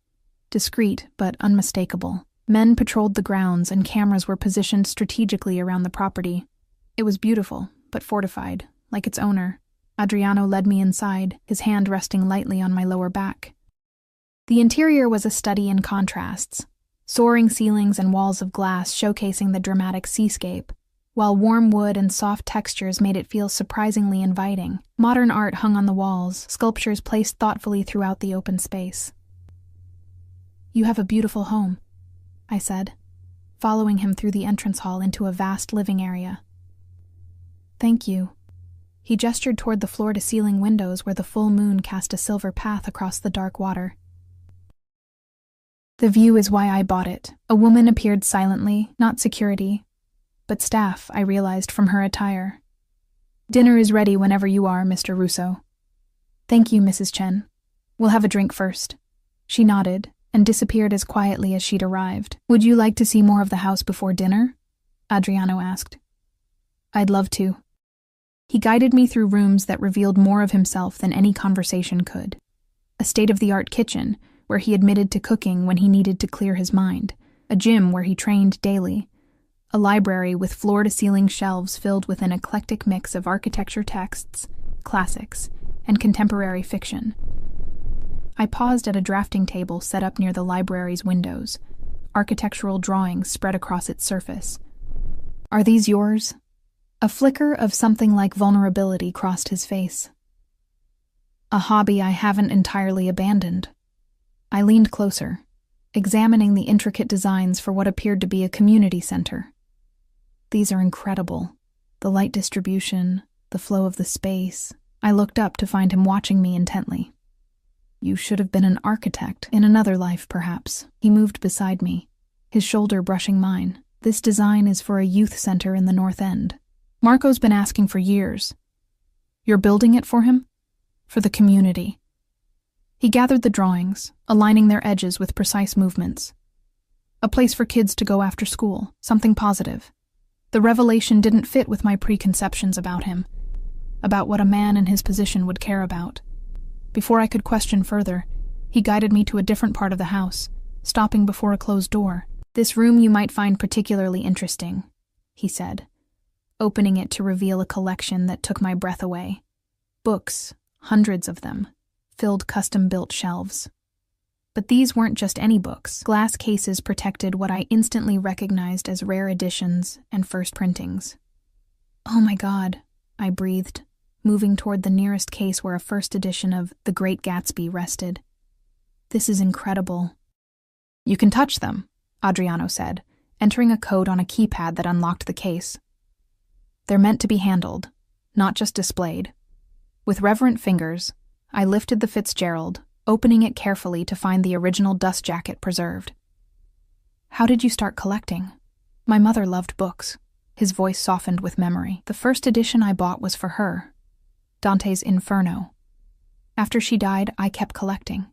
discreet but unmistakable. Men patrolled the grounds and cameras were positioned strategically around the property. It was beautiful, but fortified, like its owner. Adriano led me inside, his hand resting lightly on my lower back. The interior was a study in contrasts, soaring ceilings and walls of glass showcasing the dramatic seascape, while warm wood and soft textures made it feel surprisingly inviting. Modern art hung on the walls, sculptures placed thoughtfully throughout the open space. "You have a beautiful home," I said, following him through the entrance hall into a vast living area. "Thank you." He gestured toward the floor-to-ceiling windows where the full moon cast a silver path across the dark water. "The view is why I bought it." A woman appeared silently, not security, but staff, I realized from her attire. "Dinner is ready whenever you are, Mr. Russo." "Thank you, Mrs. Chen. We'll have a drink first." She nodded and disappeared as quietly as she'd arrived. "Would you like to see more of the house before dinner?" Adriano asked. "I'd love to." He guided me through rooms that revealed more of himself than any conversation could. A state-of-the-art kitchen, where he admitted to cooking when he needed to clear his mind. A gym where he trained daily. A library with floor-to-ceiling shelves filled with an eclectic mix of architecture texts, classics, and contemporary fiction. I paused at a drafting table set up near the library's windows, architectural drawings spread across its surface. "Are these yours?" A flicker of something like vulnerability crossed his face. "A hobby I haven't entirely abandoned." I leaned closer, examining the intricate designs for what appeared to be a community center. "These are incredible. The light distribution, the flow of the space." I looked up to find him watching me intently. "You should have been an architect, in another life, perhaps." He moved beside me, his shoulder brushing mine. "This design is for a youth center in the North End. Marco's been asking for years." "You're building it for him?" "For the community." He gathered the drawings, aligning their edges with precise movements. "A place for kids to go after school, something positive." The revelation didn't fit with my preconceptions about him, about what a man in his position would care about. Before I could question further, he guided me to a different part of the house, stopping before a closed door. "This room you might find particularly interesting," he said, opening it to reveal a collection that took my breath away. Books, hundreds of them, filled custom-built shelves. But these weren't just any books. Glass cases protected what I instantly recognized as rare editions and first printings. "Oh my God," I breathed, moving toward the nearest case where a first edition of The Great Gatsby rested. "This is incredible." "You can touch them," Adriano said, entering a code on a keypad that unlocked the case. "They're meant to be handled, not just displayed." With reverent fingers, I lifted the Fitzgerald, opening it carefully to find the original dust jacket preserved. "How did you start collecting?" "My mother loved books." His voice softened with memory. "The first edition I bought was for her, Dante's Inferno. After she died, I kept collecting.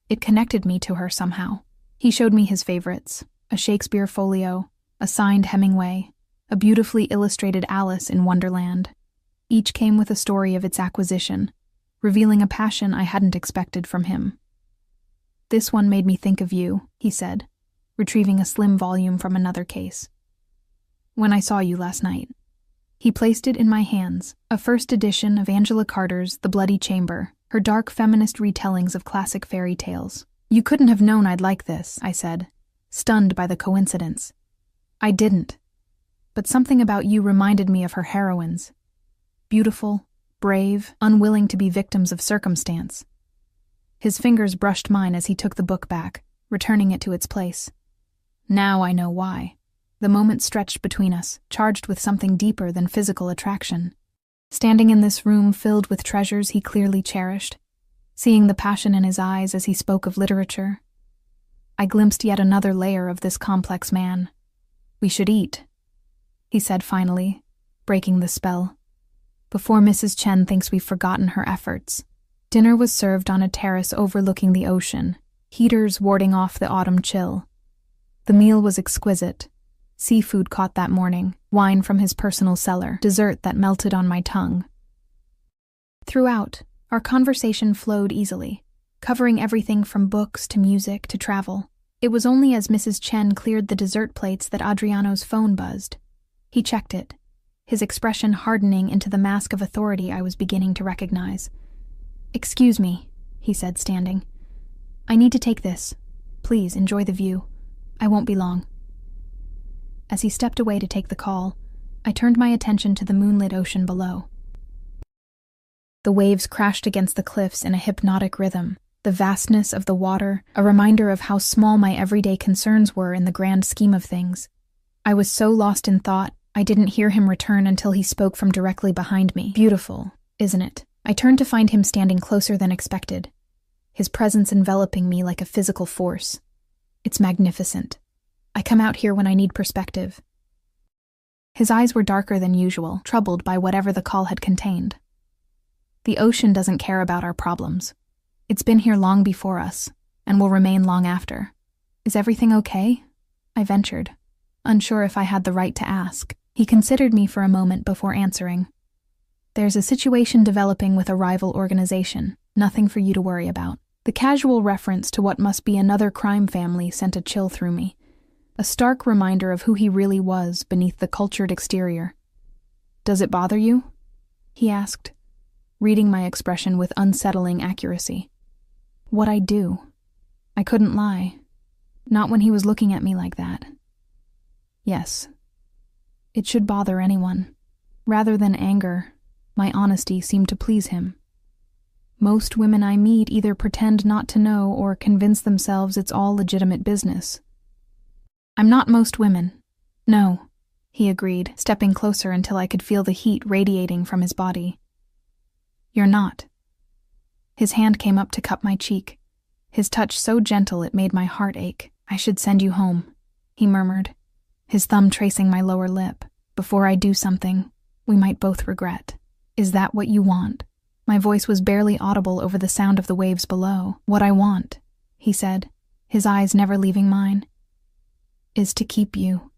It connected me to her somehow. He showed me his favorites, a Shakespeare folio, a signed Hemingway, a beautifully illustrated Alice in Wonderland. Each came with a story of its acquisition, revealing a passion I hadn't expected from him. "This one made me think of you," he said, retrieving a slim volume from another case. "When I saw you last night." He placed it in my hands, a first edition of Angela Carter's The Bloody Chamber, her dark feminist retellings of classic fairy tales. "You couldn't have known I'd like this," I said, stunned by the coincidence. "I didn't. But something about you reminded me of her heroines. Beautiful, brave, unwilling to be victims of circumstance." His fingers brushed mine as he took the book back, returning it to its place. Now I know why. The moment stretched between us, charged with something deeper than physical attraction. Standing in this room filled with treasures he clearly cherished, seeing the passion in his eyes as he spoke of literature, I glimpsed yet another layer of this complex man. "We should eat," he said finally, breaking the spell, "before Mrs. Chen thinks we've forgotten her efforts." Dinner was served on a terrace overlooking the ocean, heaters warding off the autumn chill. The meal was exquisite. Seafood caught that morning, wine from his personal cellar, dessert that melted on my tongue. Throughout, our conversation flowed easily, covering everything from books to music to travel. It was only as Mrs. Chen cleared the dessert plates that Adriano's phone buzzed. He checked it, his expression hardening into the mask of authority I was beginning to recognize. "Excuse me," he said, standing. "I need to take this. Please enjoy the view. I won't be long." As he stepped away to take the call, I turned my attention to the moonlit ocean below. The waves crashed against the cliffs in a hypnotic rhythm, the vastness of the water a reminder of how small my everyday concerns were in the grand scheme of things. I was so lost in thought, I didn't hear him return until he spoke from directly behind me. "Beautiful, isn't it?" I turned to find him standing closer than expected, his presence enveloping me like a physical force. "It's magnificent. I come out here when I need perspective." His eyes were darker than usual, troubled by whatever the call had contained. "The ocean doesn't care about our problems. It's been here long before us, and will remain long after. Is everything okay?" I ventured, unsure if I had the right to ask. He considered me for a moment before answering. "There's a situation developing with a rival organization, nothing for you to worry about." The casual reference to what must be another crime family sent a chill through me, a stark reminder of who he really was beneath the cultured exterior. "Does it bother you?" he asked, reading my expression with unsettling accuracy. What I'd do? I couldn't lie, not when he was looking at me like that. Yes, it should bother anyone. Rather than anger, my honesty seemed to please him. Most women I meet either pretend not to know or convince themselves it's all legitimate business. "I'm not most women. No," he agreed, stepping closer until I could feel the heat radiating from his body. "You're not." His hand came up to cup my cheek, his touch so gentle it made my heart ache. "I should send you home," he murmured, his thumb tracing my lower lip. "Before I do something we might both regret. Is that what you want?" My voice was barely audible over the sound of the waves below. "What I want," he said, his eyes never leaving mine, "is to keep you,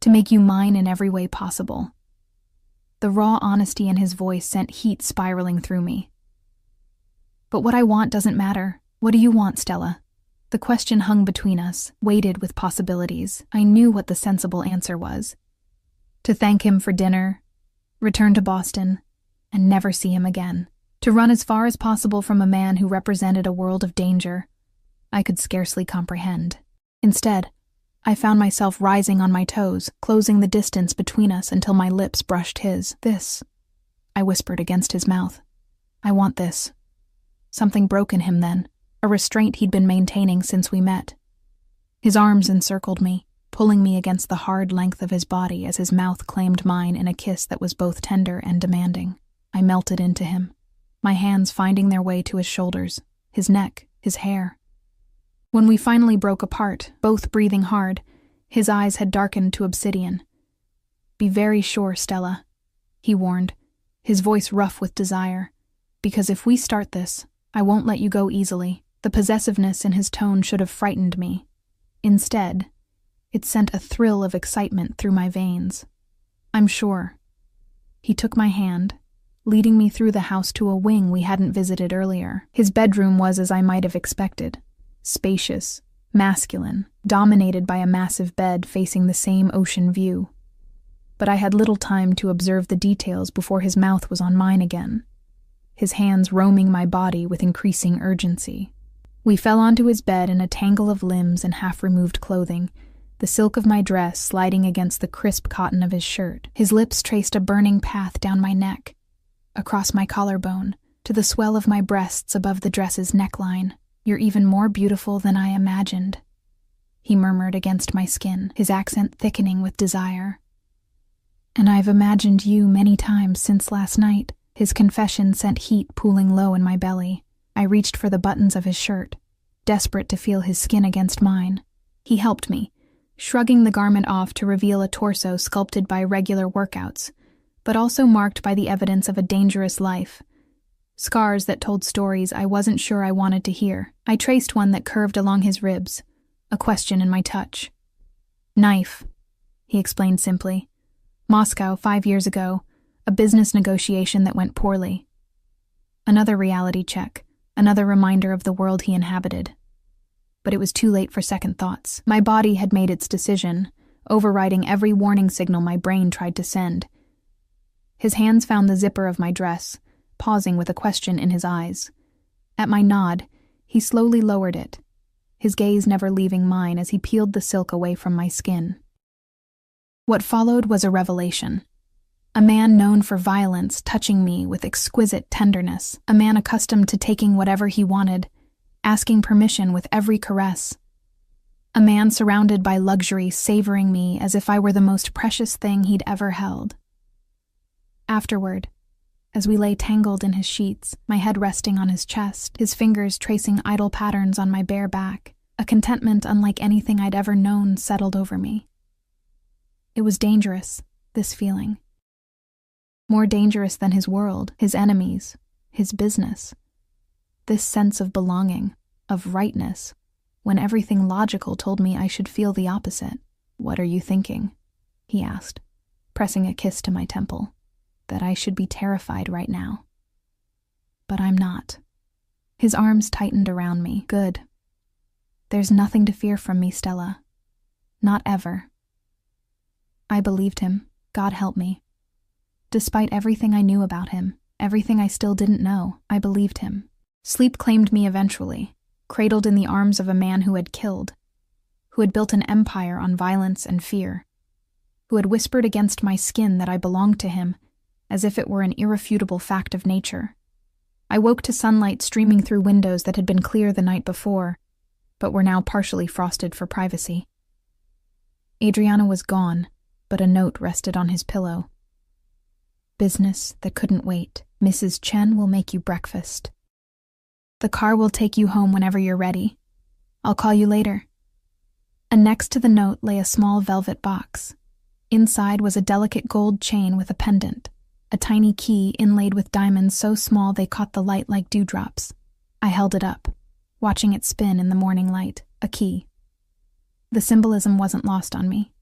to make you mine in every way possible." The raw honesty in his voice sent heat spiraling through me. "But what I want doesn't matter. What do you want, Stella?" The question hung between us, weighted with possibilities. I knew what the sensible answer was. To thank him for dinner, return to Boston, and never see him again. To run as far as possible from a man who represented a world of danger I could scarcely comprehend. Instead, I found myself rising on my toes, closing the distance between us until my lips brushed his. "This," I whispered against his mouth. "I want this." Something broke in him then, a restraint he'd been maintaining since we met. His arms encircled me, pulling me against the hard length of his body as his mouth claimed mine in a kiss that was both tender and demanding. I melted into him, my hands finding their way to his shoulders, his neck, his hair. When we finally broke apart, both breathing hard, his eyes had darkened to obsidian. "Be very sure, Stella," he warned, his voice rough with desire, "because if we start this, I won't let you go easily." The possessiveness in his tone should have frightened me. Instead, it sent a thrill of excitement through my veins. "I'm sure." He took my hand, leading me through the house to a wing we hadn't visited earlier. His bedroom was as I might have expected: spacious, masculine, dominated by a massive bed facing the same ocean view. But I had little time to observe the details before his mouth was on mine again, his hands roaming my body with increasing urgency. We fell onto his bed in a tangle of limbs and half-removed clothing, the silk of my dress sliding against the crisp cotton of his shirt. His lips traced a burning path down my neck, across my collarbone, to the swell of my breasts above the dress's neckline. "You're even more beautiful than I imagined," he murmured against my skin, his accent thickening with desire. "And I've imagined you many times since last night." His confession sent heat pooling low in my belly. I reached for the buttons of his shirt, desperate to feel his skin against mine. He helped me, shrugging the garment off to reveal a torso sculpted by regular workouts, but also marked by the evidence of a dangerous life. Scars that told stories I wasn't sure I wanted to hear. I traced one that curved along his ribs, a question in my touch. "Knife," he explained simply. "Moscow 5 years ago, a business negotiation that went poorly." Another reality check. Another reminder of the world he inhabited. But it was too late for second thoughts. My body had made its decision, overriding every warning signal my brain tried to send. His hands found the zipper of my dress, pausing with a question in his eyes. At my nod, he slowly lowered it, his gaze never leaving mine as he peeled the silk away from my skin. What followed was a revelation. A man known for violence touching me with exquisite tenderness, a man accustomed to taking whatever he wanted, asking permission with every caress. A man surrounded by luxury savoring me as if I were the most precious thing he'd ever held. Afterward, as we lay tangled in his sheets, my head resting on his chest, his fingers tracing idle patterns on my bare back, a contentment unlike anything I'd ever known settled over me. It was dangerous, this feeling. More dangerous than his world, his enemies, his business. This sense of belonging, of rightness, when everything logical told me I should feel the opposite. "What are you thinking?" he asked, pressing a kiss to my temple. "That I should be terrified right now." But I'm not. His arms tightened around me. "Good. There's nothing to fear from me, Stella. Not ever." I believed him. God help me. Despite everything I knew about him, everything I still didn't know, I believed him. Sleep claimed me eventually, cradled in the arms of a man who had killed, who had built an empire on violence and fear, who had whispered against my skin that I belonged to him, as if it were an irrefutable fact of nature. I woke to sunlight streaming through windows that had been clear the night before, but were now partially frosted for privacy. Adriana was gone, but a note rested on his pillow. "Business that couldn't wait. Mrs. Chen will make you breakfast. The car will take you home whenever you're ready. I'll call you later." And next to the note lay a small velvet box. Inside was a delicate gold chain with a pendant, a tiny key inlaid with diamonds so small they caught the light like dewdrops. I held it up, watching it spin in the morning light, a key. The symbolism wasn't lost on me,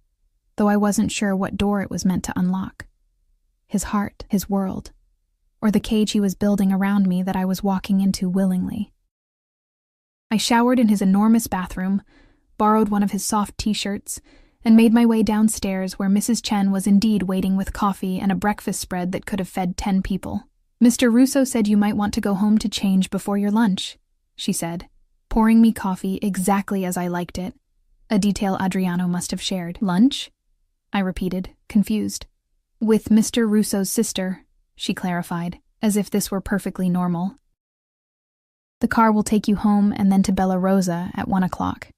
though I wasn't sure what door it was meant to unlock. His heart, his world, or the cage he was building around me that I was walking into willingly. I showered in his enormous bathroom, borrowed one of his soft t-shirts, and made my way downstairs where Mrs. Chen was indeed waiting with coffee and a breakfast spread that could have fed 10 people. "Mr. Russo said you might want to go home to change before your lunch," she said, pouring me coffee exactly as I liked it, a detail Adriano must have shared. "Lunch?" I repeated, confused. "With Mr. Russo's sister," she clarified, as if this were perfectly normal. "The car will take you home and then to Bella Rosa at 1 o'clock.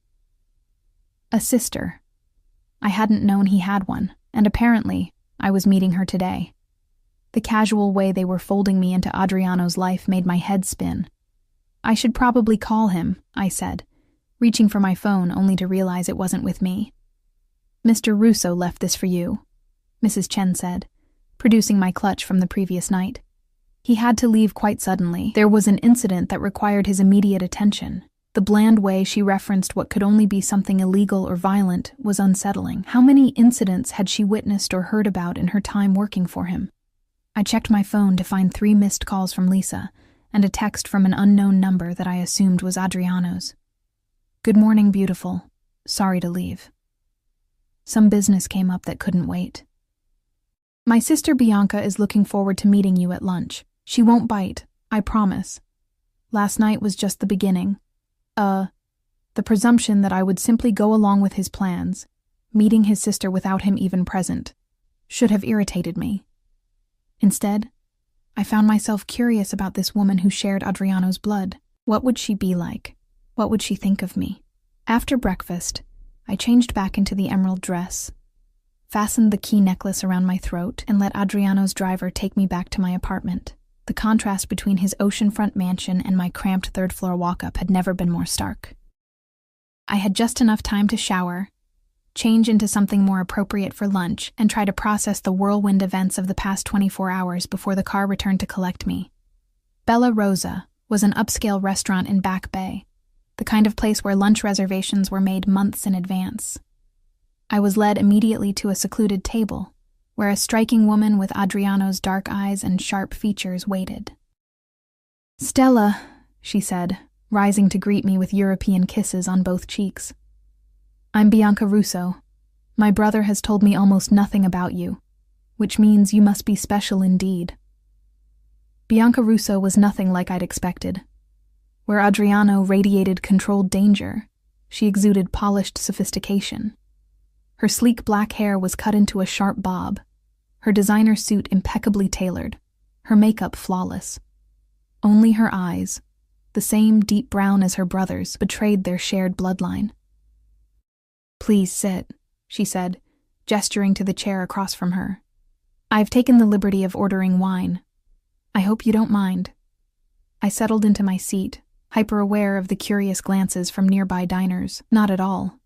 A sister. I hadn't known he had one, and apparently I was meeting her today. The casual way they were folding me into Adriano's life made my head spin. "I should probably call him," I said, reaching for my phone only to realize it wasn't with me. "Mr. Russo left this for you," Mrs. Chen said, producing my clutch from the previous night. He had to leave quite suddenly. There was an incident that required his immediate attention. The bland way she referenced what could only be something illegal or violent was unsettling. How many incidents had she witnessed or heard about in her time working for him? I checked my phone to find 3 missed calls from Lisa and a text from an unknown number that I assumed was Adriano's. "Good morning, beautiful. Sorry to leave. Some business came up that couldn't wait. My sister Bianca is looking forward to meeting you at lunch. She won't bite, I promise. Last night was just the beginning. The presumption that I would simply go along with his plans, meeting his sister without him even present, should have irritated me. Instead, I found myself curious about this woman who shared Adriano's blood. What would she be like? What would she think of me? After breakfast, I changed back into the emerald dress, fastened the key necklace around my throat, and let Adriano's driver take me back to my apartment. The contrast between his oceanfront mansion and my cramped third-floor walk-up had never been more stark. I had just enough time to shower, change into something more appropriate for lunch, and try to process the whirlwind events of the past 24 hours before the car returned to collect me. Bella Rosa was an upscale restaurant in Back Bay, the kind of place where lunch reservations were made months in advance. I was led immediately to a secluded table, where a striking woman with Adriano's dark eyes and sharp features waited. "Stella," she said, rising to greet me with European kisses on both cheeks. "I'm Bianca Russo. My brother has told me almost nothing about you, which means you must be special indeed." Bianca Russo was nothing like I'd expected. Where Adriano radiated controlled danger, she exuded polished sophistication. Her sleek black hair was cut into a sharp bob, her designer suit impeccably tailored, her makeup flawless. Only her eyes, the same deep brown as her brother's, betrayed their shared bloodline. "Please sit," she said, gesturing to the chair across from her. "I've taken the liberty of ordering wine. I hope you don't mind." I settled into my seat, hyper-aware of the curious glances from nearby diners. Not at all.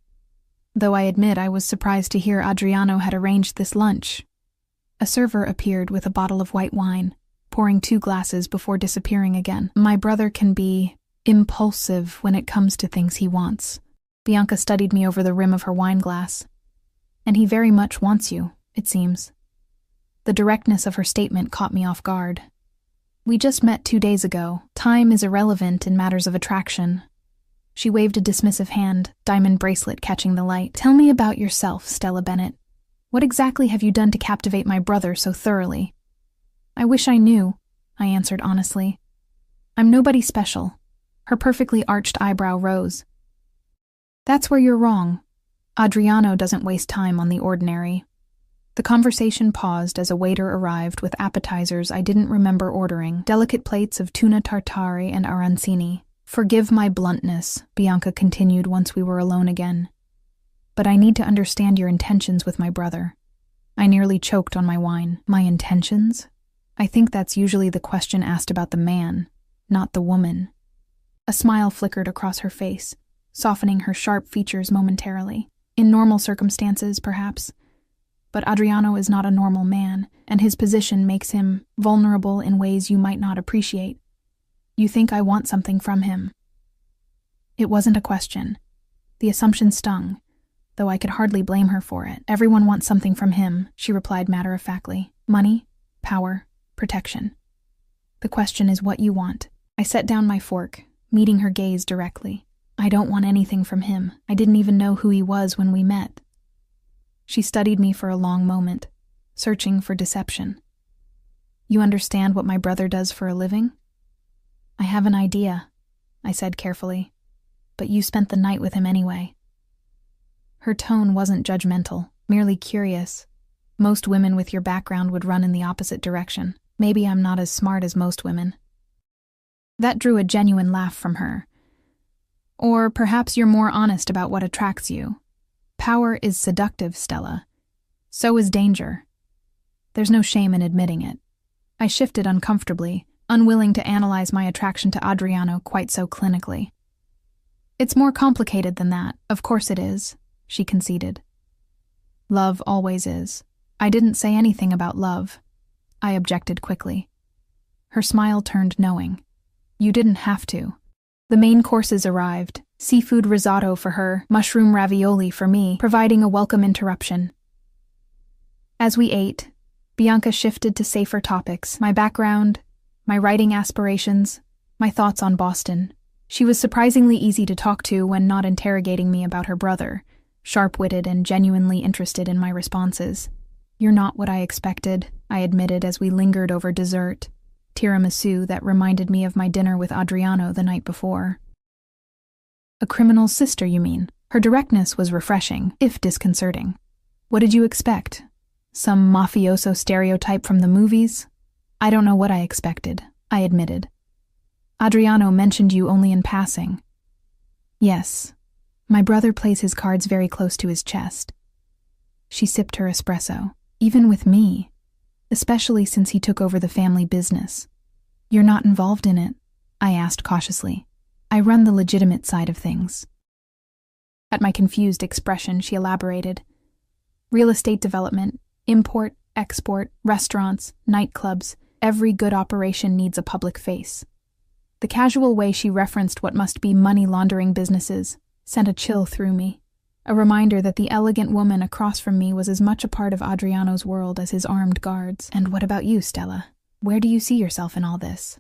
Though I admit I was surprised to hear Adriano had arranged this lunch. A server appeared with a bottle of white wine, pouring 2 glasses before disappearing again. "My brother can be impulsive when it comes to things he wants." Bianca studied me over the rim of her wine glass. "And he very much wants you, it seems." The directness of her statement caught me off guard. "We just met 2 days ago. Time is irrelevant in matters of attraction." She waved a dismissive hand, diamond bracelet catching the light. "Tell me about yourself, Stella Bennett. What exactly have you done to captivate my brother so thoroughly?" "I wish I knew," I answered honestly. "I'm nobody special." Her perfectly arched eyebrow rose. "That's where you're wrong. Adriano doesn't waste time on the ordinary." The conversation paused as a waiter arrived with appetizers I didn't remember ordering, delicate plates of tuna tartare and arancini. "Forgive my bluntness," Bianca continued once we were alone again. "But I need to understand your intentions with my brother." I nearly choked on my wine. My intentions? I think that's usually the question asked about the man, not the woman. A smile flickered across her face, softening her sharp features momentarily. In normal circumstances, perhaps. But Adriano is not a normal man, and his position makes him vulnerable in ways you might not appreciate. "You think I want something from him?" It wasn't a question. The assumption stung, though I could hardly blame her for it. "Everyone wants something from him," she replied matter-of-factly. "Money, power, protection. The question is what you want." I set down my fork, meeting her gaze directly. "I don't want anything from him. I didn't even know who he was when we met." She studied me for a long moment, searching for deception. "You understand what my brother does for a living?" "I have an idea," I said carefully. "But you spent the night with him anyway." Her tone wasn't judgmental, merely curious. Most women with your background would run in the opposite direction. Maybe I'm not as smart as most women. That drew a genuine laugh from her. "Or perhaps you're more honest about what attracts you. Power is seductive, Stella. So is danger. There's no shame in admitting it." I shifted uncomfortably, unwilling to analyze my attraction to Adriano quite so clinically. "It's more complicated than that, of course it is," she conceded. "Love always is." "I didn't say anything about love," I objected quickly. Her smile turned knowing. You didn't have to. The main courses arrived, seafood risotto for her, mushroom ravioli for me, providing a welcome interruption. As we ate, Bianca shifted to safer topics, my background, my writing aspirations, my thoughts on Boston. She was surprisingly easy to talk to when not interrogating me about her brother, sharp-witted and genuinely interested in my responses. You're not what I expected, I admitted as we lingered over dessert, tiramisu that reminded me of my dinner with Adriano the night before. A criminal's sister, you mean? Her directness was refreshing, if disconcerting. What did you expect? Some mafioso stereotype from the movies? I don't know what I expected, I admitted. Adriano mentioned you only in passing. Yes. My brother plays his cards very close to his chest. She sipped her espresso. Even with me. Especially since he took over the family business. You're not involved in it? I asked cautiously. I run the legitimate side of things. At my confused expression, she elaborated. Real estate development, import, export, restaurants, nightclubs, every good operation needs a public face. The casual way she referenced what must be money-laundering businesses sent a chill through me, a reminder that the elegant woman across from me was as much a part of Adriano's world as his armed guards. And what about you, Stella? Where do you see yourself in all this?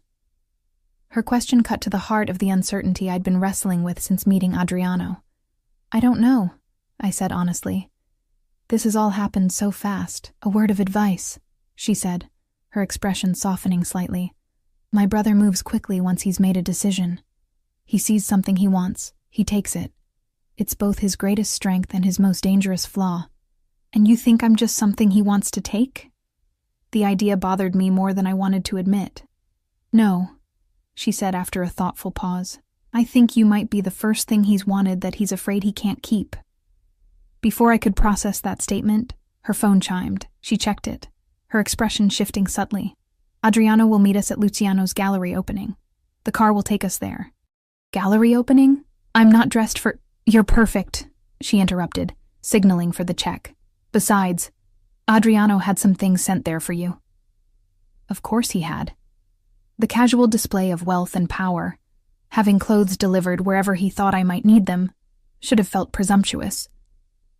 Her question cut to the heart of the uncertainty I'd been wrestling with since meeting Adriano. I don't know, I said honestly. This has all happened so fast. A word of advice, she said, her expression softening slightly. My brother moves quickly once he's made a decision. He sees something he wants. He takes it. It's both his greatest strength and his most dangerous flaw. And you think I'm just something he wants to take? The idea bothered me more than I wanted to admit. No, she said after a thoughtful pause. I think you might be the first thing he's wanted that he's afraid he can't keep. Before I could process that statement, her phone chimed. She checked it, her expression shifting subtly. Adriano will meet us at Luciano's gallery opening. The car will take us there. Gallery opening? I'm not dressed for— You're perfect, she interrupted, signaling for the check. Besides, Adriano had some things sent there for you. Of course he had. The casual display of wealth and power, having clothes delivered wherever he thought I might need them, should have felt presumptuous.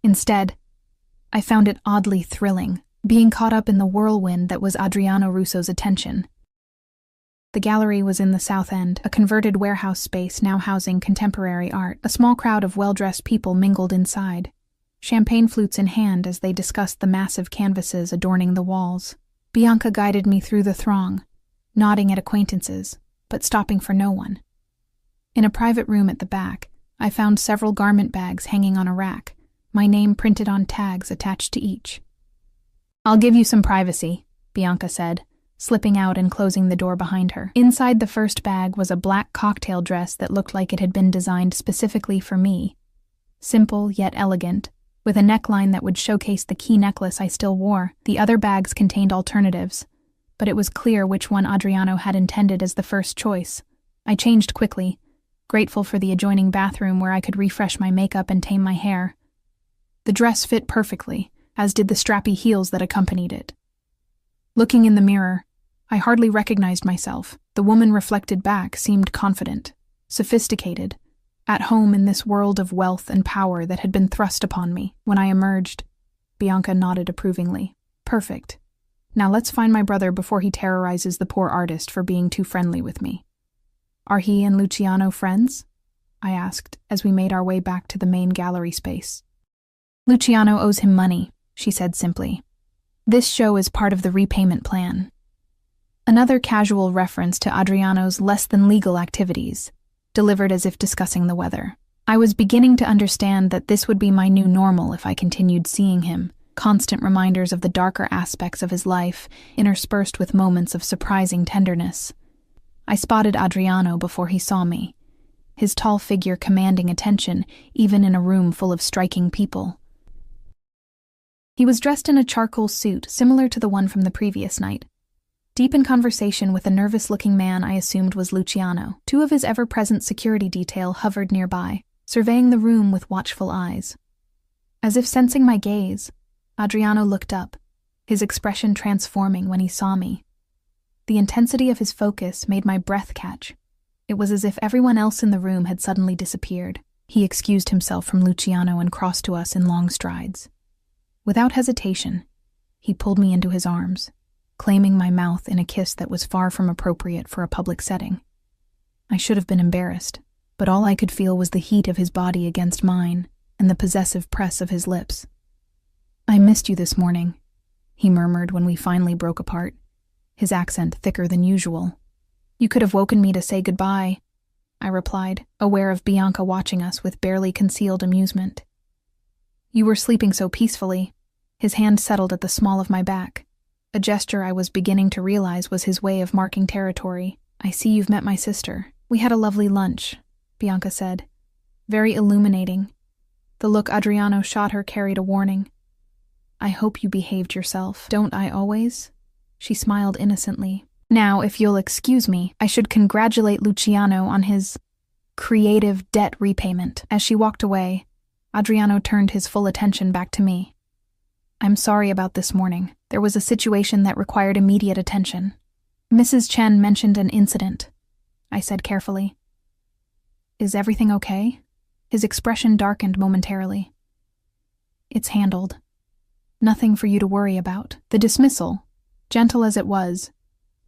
Instead, I found it oddly thrilling, being caught up in the whirlwind that was Adriano Russo's attention. The gallery was in the south end, a converted warehouse space now housing contemporary art. A small crowd of well-dressed people mingled inside, champagne flutes in hand as they discussed the massive canvases adorning the walls. Bianca guided me through the throng, nodding at acquaintances, but stopping for no one. In a private room at the back, I found several garment bags hanging on a rack, my name printed on tags attached to each. I'll give you some privacy, Bianca said, slipping out and closing the door behind her. Inside the first bag was a black cocktail dress that looked like it had been designed specifically for me. Simple yet elegant, with a neckline that would showcase the key necklace I still wore. The other bags contained alternatives, but it was clear which one Adriano had intended as the first choice. I changed quickly, grateful for the adjoining bathroom where I could refresh my makeup and tame my hair. The dress fit perfectly, as did the strappy heels that accompanied it. Looking in the mirror, I hardly recognized myself. The woman reflected back seemed confident, sophisticated, at home in this world of wealth and power that had been thrust upon me. When I emerged, Bianca nodded approvingly. Perfect. Now let's find my brother before he terrorizes the poor artist for being too friendly with me. Are he and Luciano friends? I asked as we made our way back to the main gallery space. Luciano owes him money, she said simply. This show is part of the repayment plan. Another casual reference to Adriano's less-than-legal activities, delivered as if discussing the weather. I was beginning to understand that this would be my new normal if I continued seeing him, constant reminders of the darker aspects of his life, interspersed with moments of surprising tenderness. I spotted Adriano before he saw me, his tall figure commanding attention even in a room full of striking people. He was dressed in a charcoal suit similar to the one from the previous night. Deep in conversation with a nervous-looking man I assumed was Luciano, two of his ever-present security detail hovered nearby, surveying the room with watchful eyes. As if sensing my gaze, Adriano looked up, his expression transforming when he saw me. The intensity of his focus made my breath catch. It was as if everyone else in the room had suddenly disappeared. He excused himself from Luciano and crossed to us in long strides. Without hesitation, he pulled me into his arms, claiming my mouth in a kiss that was far from appropriate for a public setting. I should have been embarrassed, but all I could feel was the heat of his body against mine and the possessive press of his lips. "I missed you this morning," he murmured when we finally broke apart, his accent thicker than usual. "You could have woken me to say goodbye," I replied, aware of Bianca watching us with barely concealed amusement. "You were sleeping so peacefully." His hand settled at the small of my back, a gesture I was beginning to realize was his way of marking territory. "I see you've met my sister. We had a lovely lunch," Bianca said. Very illuminating. The look Adriano shot her carried a warning. "I hope you behaved yourself." "Don't I always?" She smiled innocently. "Now, if you'll excuse me, I should congratulate Luciano on his creative debt repayment." As she walked away, Adriano turned his full attention back to me. "I'm sorry about this morning. There was a situation that required immediate attention. Mrs. Chen mentioned an incident," I said carefully. "Is everything okay?" His expression darkened momentarily. "It's handled. Nothing for you to worry about." The dismissal, gentle as it was,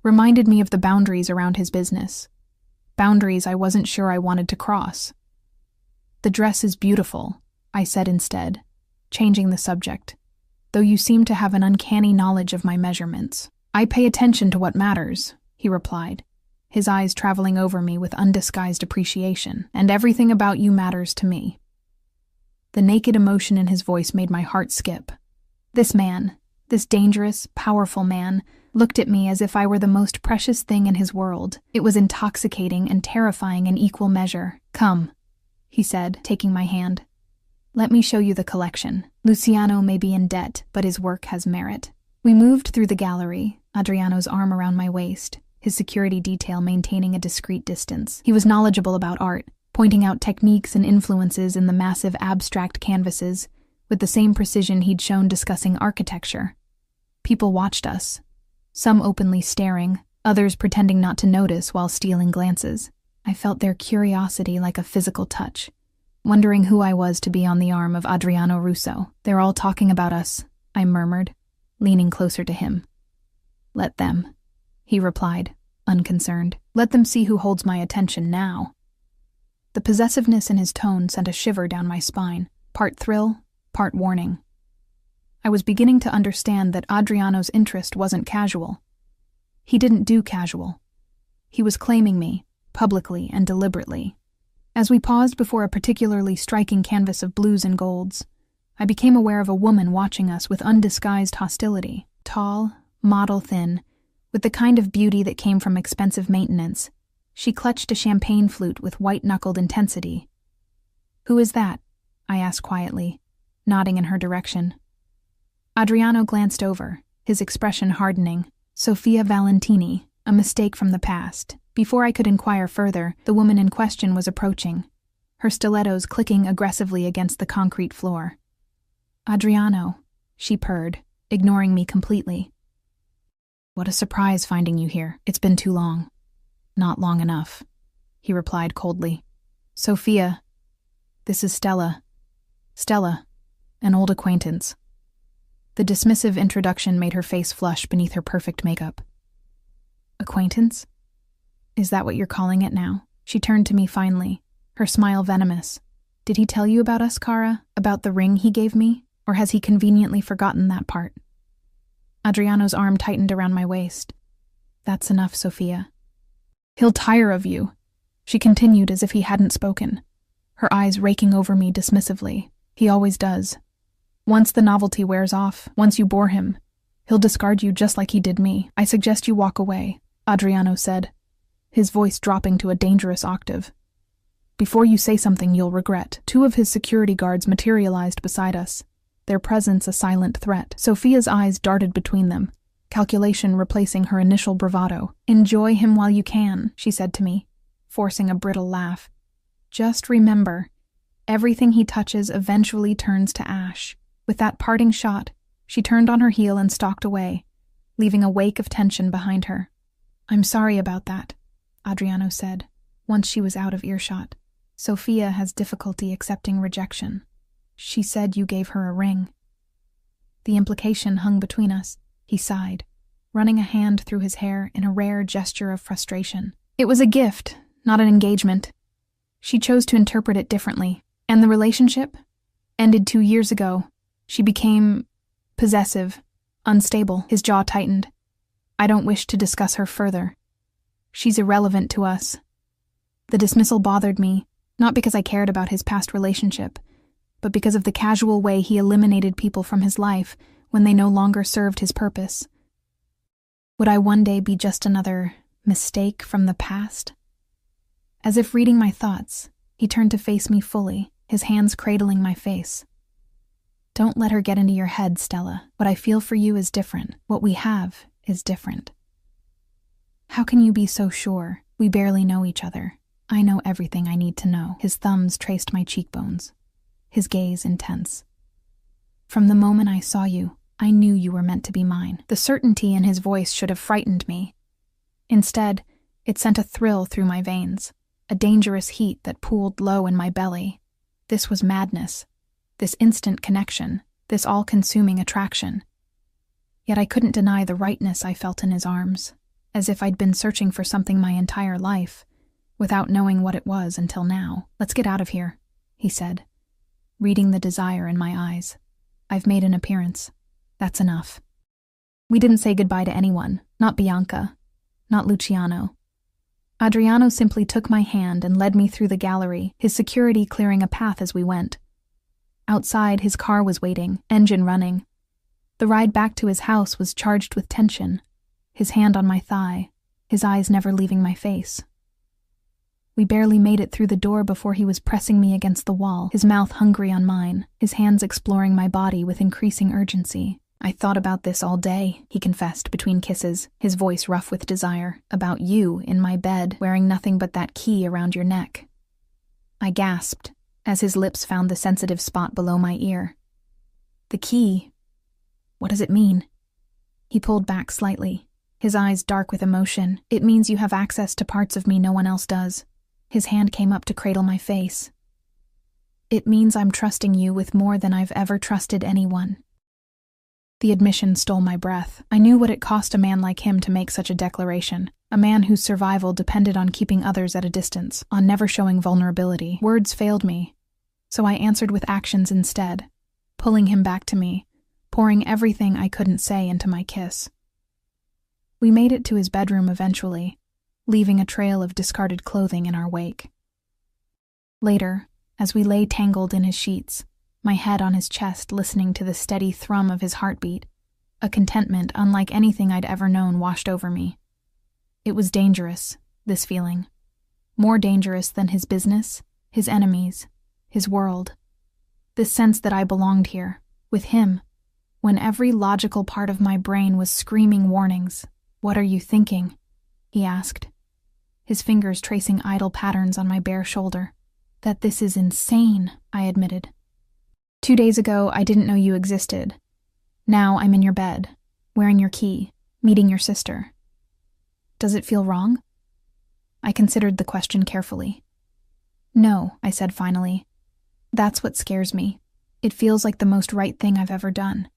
reminded me of the boundaries around his business. Boundaries I wasn't sure I wanted to cross. "The dress is beautiful," I said instead, changing the subject, "though you seem to have an uncanny knowledge of my measurements." "I pay attention to what matters," he replied, his eyes traveling over me with undisguised appreciation. "And everything about you matters to me." The naked emotion in his voice made my heart skip. This man, this dangerous, powerful man, looked at me as if I were the most precious thing in his world. It was intoxicating and terrifying in equal measure. "Come," he said, taking my hand. "Let me show you the collection. Luciano may be in debt, but his work has merit." We moved through the gallery, Adriano's arm around my waist, his security detail maintaining a discreet distance. He was knowledgeable about art, pointing out techniques and influences in the massive abstract canvases, with the same precision he'd shown discussing architecture. People watched us, some openly staring, others pretending not to notice while stealing glances. I felt their curiosity like a physical touch, wondering who I was to be on the arm of Adriano Russo. "They're all talking about us," I murmured, leaning closer to him. "Let them," he replied, unconcerned. "Let them see who holds my attention now." The possessiveness in his tone sent a shiver down my spine, part thrill, part warning. I was beginning to understand that Adriano's interest wasn't casual. He didn't do casual. He was claiming me, publicly and deliberately. As we paused before a particularly striking canvas of blues and golds, I became aware of a woman watching us with undisguised hostility. Tall, model thin, with the kind of beauty that came from expensive maintenance, she clutched a champagne flute with white-knuckled intensity. "Who is that?" I asked quietly, nodding in her direction. Adriano glanced over, his expression hardening. "Sofia Valentini, a mistake from the past." Before I could inquire further, the woman in question was approaching, her stilettos clicking aggressively against the concrete floor. "Adriano," she purred, ignoring me completely. "What a surprise finding you here. It's been too long." "Not long enough," he replied coldly. "Sofia, this is Stella. Stella, an old acquaintance." The dismissive introduction made her face flush beneath her perfect makeup. "Acquaintance? Is that what you're calling it now?" She turned to me finally, her smile venomous. "Did he tell you about us, Kara? About the ring he gave me? Or has he conveniently forgotten that part?" Adriano's arm tightened around my waist. "That's enough, Sofia." "He'll tire of you," she continued as if he hadn't spoken, her eyes raking over me dismissively. "He always does. Once the novelty wears off, once you bore him, he'll discard you just like he did me. I suggest you walk away," Adriano said, his voice dropping to a dangerous octave. "Before you say something you'll regret." Two of his security guards materialized beside us, their presence a silent threat. Sophia's eyes darted between them, calculation replacing her initial bravado. "Enjoy him while you can," she said to me, forcing a brittle laugh. "Just remember, everything he touches eventually turns to ash." With that parting shot, she turned on her heel and stalked away, leaving a wake of tension behind her. "I'm sorry about that," Adriano said, once she was out of earshot. "Sophia has difficulty accepting rejection. She said you gave her a ring." The implication hung between us. He sighed, running a hand through his hair in a rare gesture of frustration. "It was a gift, not an engagement. She chose to interpret it differently, and the relationship ended 2 years ago. She became possessive, unstable." His jaw tightened. "I don't wish to discuss her further. She's irrelevant to us." The dismissal bothered me, not because I cared about his past relationship, but because of the casual way he eliminated people from his life when they no longer served his purpose. Would I one day be just another mistake from the past? As if reading my thoughts, he turned to face me fully, his hands cradling my face. "Don't let her get into your head, Stella. What I feel for you is different. What we have is different." "How can you be so sure? We barely know each other. I know everything I need to know." His thumbs traced my cheekbones, his gaze intense. "From the moment I saw you, I knew you were meant to be mine." The certainty in his voice should have frightened me. Instead, it sent a thrill through my veins, a dangerous heat that pooled low in my belly. This was madness, this instant connection, this all-consuming attraction. Yet I couldn't deny the rightness I felt in his arms, as if I'd been searching for something my entire life, without knowing what it was until now. "Let's get out of here," he said, reading the desire in my eyes. "I've made an appearance. That's enough." We didn't say goodbye to anyone, not Bianca, not Luciano. Adriano simply took my hand and led me through the gallery, his security clearing a path as we went. Outside, his car was waiting, engine running. The ride back to his house was charged with tension, his hand on my thigh, his eyes never leaving my face. We barely made it through the door before he was pressing me against the wall, his mouth hungry on mine, his hands exploring my body with increasing urgency. "I thought about this all day," he confessed between kisses, his voice rough with desire. "About you in my bed, wearing nothing but that key around your neck." I gasped as his lips found the sensitive spot below my ear. "The key? What does it mean?" He pulled back slightly, his eyes dark with emotion. "It means you have access to parts of me no one else does." His hand came up to cradle my face. "It means I'm trusting you with more than I've ever trusted anyone." The admission stole my breath. I knew what it cost a man like him to make such a declaration, a man whose survival depended on keeping others at a distance, on never showing vulnerability. Words failed me, so I answered with actions instead, pulling him back to me, pouring everything I couldn't say into my kiss. We made it to his bedroom eventually, leaving a trail of discarded clothing in our wake. Later, as we lay tangled in his sheets, my head on his chest listening to the steady thrum of his heartbeat, a contentment unlike anything I'd ever known washed over me. It was dangerous, this feeling. More dangerous than his business, his enemies, his world. This sense that I belonged here, with him, when every logical part of my brain was screaming warnings. "What are you thinking?" he asked, his fingers tracing idle patterns on my bare shoulder. "That this is insane," I admitted. 2 days ago, I didn't know you existed. Now I'm in your bed, wearing your key, meeting your sister. Does it feel wrong?" I considered the question carefully. "No," I said finally. "That's what scares me. It feels like the most right thing I've ever done."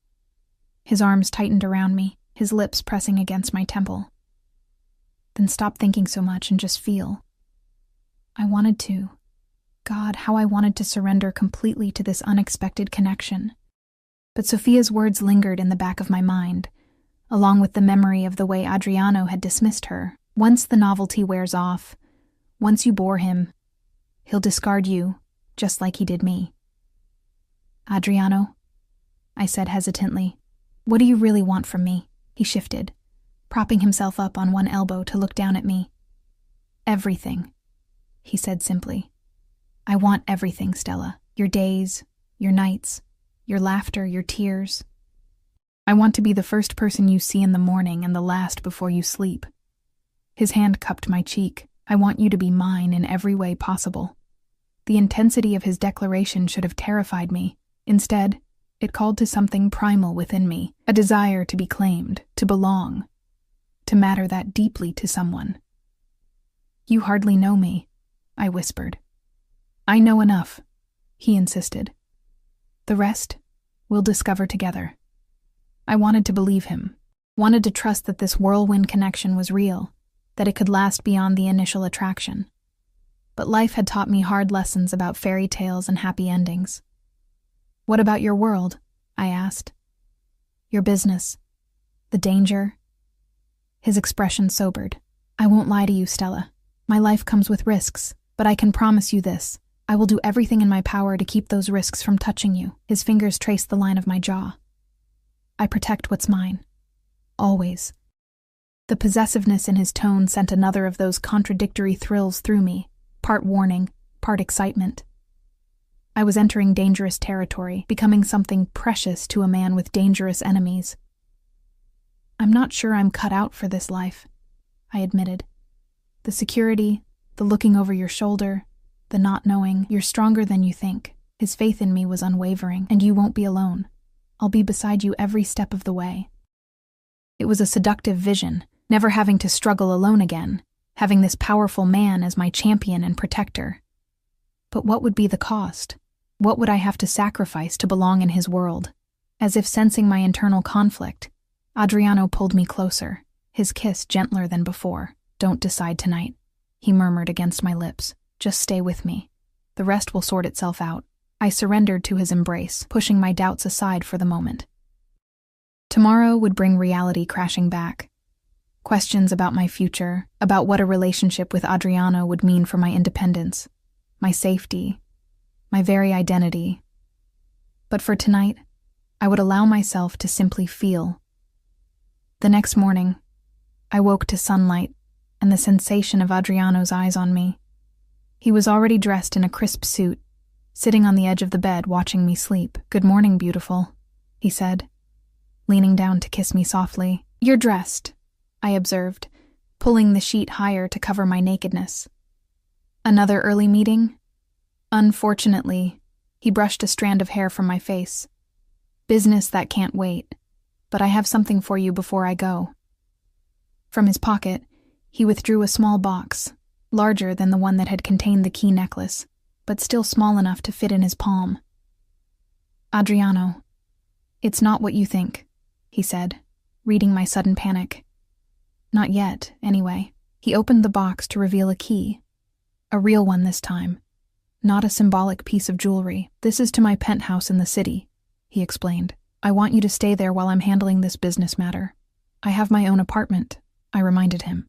His arms tightened around me, his lips pressing against my temple. "Then stop thinking so much and just feel." I wanted to. God, how I wanted to surrender completely to this unexpected connection. But Sophia's words lingered in the back of my mind, along with the memory of the way Adriano had dismissed her. Once the novelty wears off, once you bore him, he'll discard you, just like he did me. "Adriano," I said hesitantly, "what do you really want from me?" He shifted, propping himself up on one elbow to look down at me. "Everything," he said simply. "I want everything, Stella. Your days, your nights, your laughter, your tears. I want to be the first person you see in the morning and the last before you sleep." His hand cupped my cheek. "I want you to be mine in every way possible." The intensity of his declaration should have terrified me. Instead, it called to something primal within me, a desire to be claimed, to belong, to matter that deeply to someone? You hardly know me, I whispered. I know enough, he insisted. The rest, we'll discover together. I wanted to believe him, wanted to trust that this whirlwind connection was real, that it could last beyond the initial attraction. But life had taught me hard lessons about fairy tales and happy endings. What about your world? I asked. Your business, the danger. His expression sobered. I won't lie to you, Stella. My life comes with risks, but I can promise you this. I will do everything in my power to keep those risks from touching you. His fingers traced the line of my jaw. I protect what's mine. Always. The possessiveness in his tone sent another of those contradictory thrills through me, part warning, part excitement. I was entering dangerous territory, becoming something precious to a man with dangerous enemies. I'm not sure I'm cut out for this life, I admitted. The security, the looking over your shoulder, the not knowing, you're stronger than you think. His faith in me was unwavering, and you won't be alone. I'll be beside you every step of the way. It was a seductive vision, never having to struggle alone again, having this powerful man as my champion and protector. But what would be the cost? What would I have to sacrifice to belong in his world? As if sensing my internal conflict, Adriano pulled me closer, his kiss gentler than before. Don't decide tonight, he murmured against my lips. Just stay with me. The rest will sort itself out. I surrendered to his embrace, pushing my doubts aside for the moment. Tomorrow would bring reality crashing back. Questions about my future, about what a relationship with Adriano would mean for my independence, my safety, my very identity. But for tonight, I would allow myself to simply feel. The next morning, I woke to sunlight and the sensation of Adriano's eyes on me. He was already dressed in a crisp suit, sitting on the edge of the bed watching me sleep. Good morning, beautiful, he said, leaning down to kiss me softly. You're dressed, I observed, pulling the sheet higher to cover my nakedness. Another early meeting? Unfortunately, he brushed a strand of hair from my face. Business that can't wait, but I have something for you before I go. From his pocket, he withdrew a small box, larger than the one that had contained the key necklace, but still small enough to fit in his palm. Adriano, it's not what you think, he said, reading my sudden panic. Not yet, anyway. He opened the box to reveal a key. A real one this time. Not a symbolic piece of jewelry. This is to my penthouse in the city, he explained. I want you to stay there while I'm handling this business matter. I have my own apartment, I reminded him.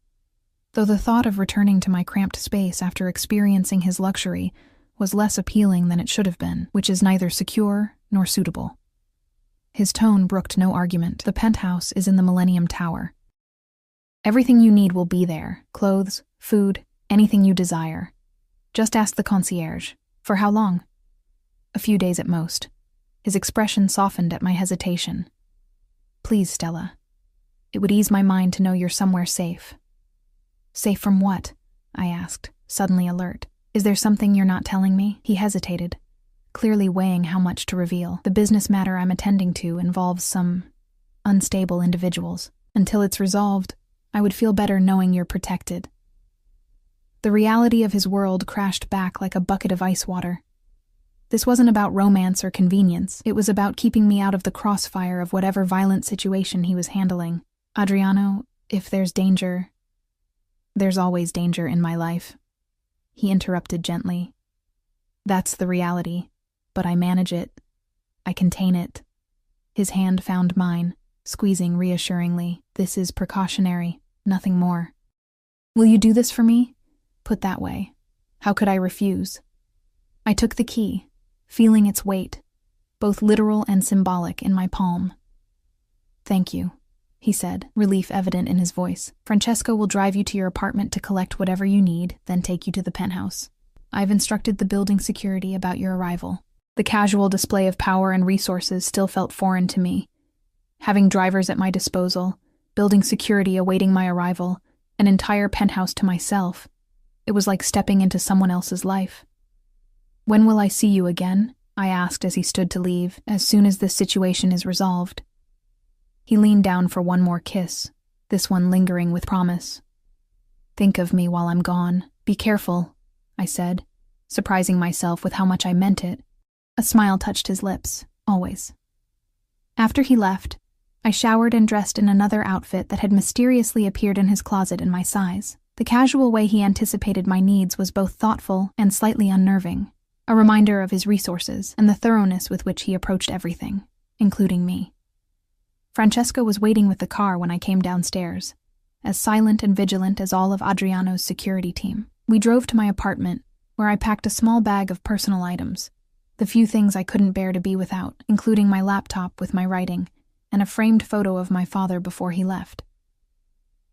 Though the thought of returning to my cramped space after experiencing his luxury was less appealing than it should have been, which is neither secure nor suitable. His tone brooked no argument. The penthouse is in the Millennium Tower. Everything you need will be there. Clothes, food, anything you desire. Just ask the concierge. For how long? A few days at most. His expression softened at my hesitation. Please, Stella. It would ease my mind to know you're somewhere safe. Safe from what? I asked, suddenly alert. Is there something you're not telling me? He hesitated, clearly weighing how much to reveal. The business matter I'm attending to involves some unstable individuals. Until it's resolved, I would feel better knowing you're protected. The reality of his world crashed back like a bucket of ice water. This wasn't about romance or convenience. It was about keeping me out of the crossfire of whatever violent situation he was handling. Adriano, if there's danger, there's always danger in my life. He interrupted gently. That's the reality, but I manage it. I contain it. His hand found mine, squeezing reassuringly. This is precautionary, nothing more. Will you do this for me? Put that way. How could I refuse? I took the key, feeling its weight, both literal and symbolic, in my palm. Thank you, he said, relief evident in his voice. Francesco will drive you to your apartment to collect whatever you need, then take you to the penthouse. I've instructed the building security about your arrival. The casual display of power and resources still felt foreign to me. Having drivers at my disposal, building security awaiting my arrival, an entire penthouse to myself. It was like stepping into someone else's life. When will I see you again? I asked as he stood to leave. As soon as this situation is resolved. He leaned down for one more kiss, this one lingering with promise. "Think of me while I'm gone. Be careful," I said, surprising myself with how much I meant it. A smile touched his lips, always. After he left, I showered and dressed in another outfit that had mysteriously appeared in his closet in my size. The casual way he anticipated my needs was both thoughtful and slightly unnerving, a reminder of his resources and the thoroughness with which he approached everything, including me. Francesco was waiting with the car when I came downstairs, as silent and vigilant as all of Adriano's security team. We drove to my apartment, where I packed a small bag of personal items, the few things I couldn't bear to be without, including my laptop with my writing and a framed photo of my father before he left.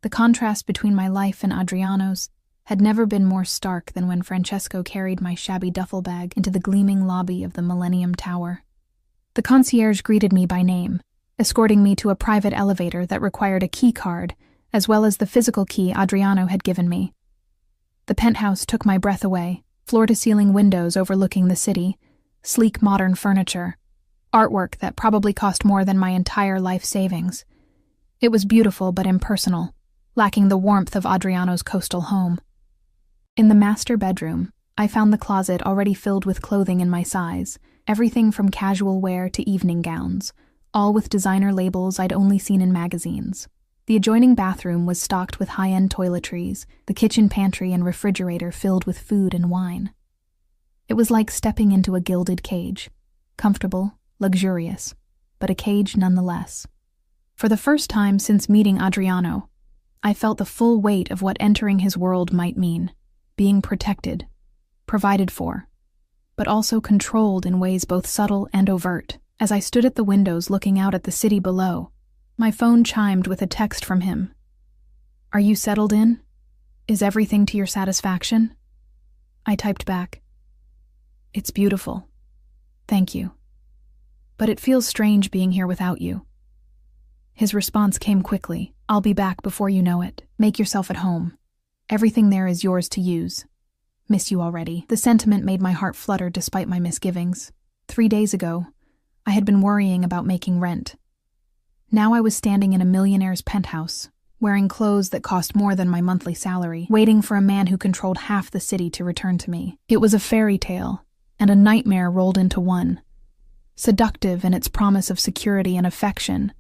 The contrast between my life and Adriano's had never been more stark than when Francesco carried my shabby duffel bag into the gleaming lobby of the Millennium Tower. The concierge greeted me by name, escorting me to a private elevator that required a key card, as well as the physical key Adriano had given me. The penthouse took my breath away, floor-to-ceiling windows overlooking the city, sleek modern furniture, artwork that probably cost more than my entire life savings. It was beautiful but impersonal, lacking the warmth of Adriano's coastal home. In the master bedroom, I found the closet already filled with clothing in my size, everything from casual wear to evening gowns, all with designer labels I'd only seen in magazines. The adjoining bathroom was stocked with high-end toiletries, the kitchen pantry and refrigerator filled with food and wine. It was like stepping into a gilded cage, comfortable, luxurious, but a cage nonetheless. For the first time since meeting Adriano, I felt the full weight of what entering his world might mean, being protected, provided for, but also controlled in ways both subtle and overt. As I stood at the windows looking out at the city below, my phone chimed with a text from him. "Are you settled in? Is everything to your satisfaction?" I typed back, "It's beautiful. Thank you. But it feels strange being here without you." His response came quickly. "I'll be back before you know it. Make yourself at home. Everything there is yours to use. Miss you already." The sentiment made my heart flutter despite my misgivings. 3 days ago, I had been worrying about making rent. Now I was standing in a millionaire's penthouse, wearing clothes that cost more than my monthly salary, waiting for a man who controlled half the city to return to me. It was a fairy tale, and a nightmare rolled into one. Seductive in its promise of security and affection,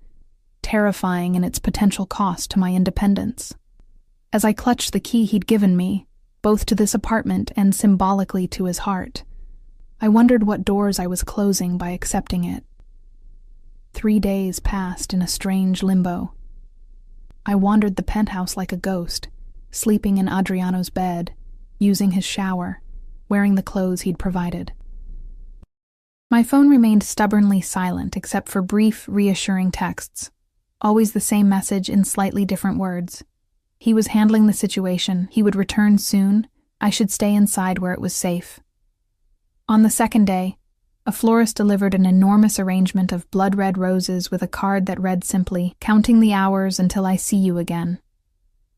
terrifying in its potential cost to my independence. As I clutched the key he'd given me, both to this apartment and symbolically to his heart, I wondered what doors I was closing by accepting it. 3 days passed in a strange limbo. I wandered the penthouse like a ghost, sleeping in Adriano's bed, using his shower, wearing the clothes he'd provided. My phone remained stubbornly silent except for brief, reassuring texts, always the same message in slightly different words. He was handling the situation, he would return soon, I should stay inside where it was safe. On the second day, a florist delivered an enormous arrangement of blood-red roses with a card that read simply, "Counting the hours until I see you again."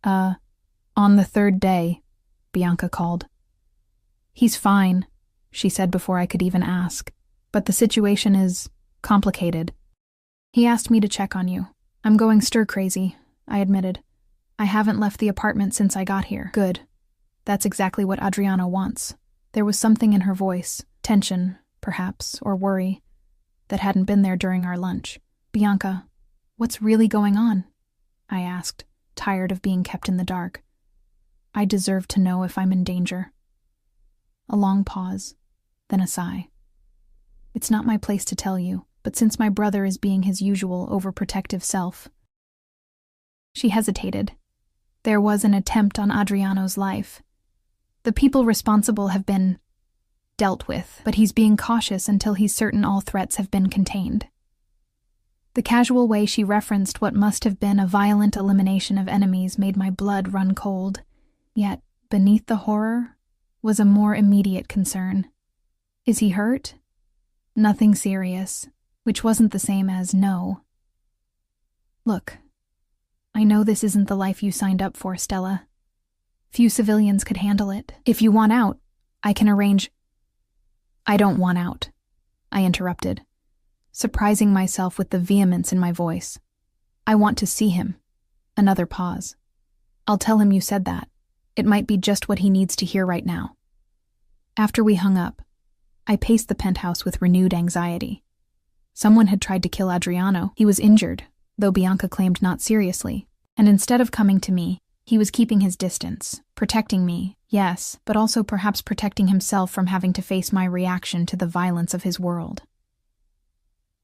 On the third day, Bianca called. "He's fine," she said before I could even ask, "but the situation is complicated. He asked me to check on you. I'm going stir-crazy," I admitted. "I haven't left the apartment since I got here." "Good. That's exactly what Adriano wants." There was something in her voice, tension, perhaps, or worry, that hadn't been there during our lunch. "Bianca, what's really going on?" I asked, tired of being kept in the dark. "I deserve to know if I'm in danger." A long pause, then a sigh. "It's not my place to tell you, but since my brother is being his usual overprotective self." She hesitated. "There was an attempt on Adriano's life. The people responsible have been dealt with, but he's being cautious until he's certain all threats have been contained." The casual way she referenced what must have been a violent elimination of enemies made my blood run cold. Yet, beneath the horror, was a more immediate concern. "Is he hurt?" "Nothing serious," which wasn't the same as no. "Look, I know this isn't the life you signed up for, Stella. Few civilians could handle it. If you want out, I can arrange—" "I don't want out," I interrupted, surprising myself with the vehemence in my voice. "I want to see him. Another pause. I'll tell him you said that. It might be just what he needs to hear right now. After we hung up, I paced the penthouse with renewed anxiety. Someone had tried to kill Adriano. He was injured, though Bianca claimed not seriously. And instead of coming to me, he was keeping his distance, protecting me, yes, but also perhaps protecting himself from having to face my reaction to the violence of his world.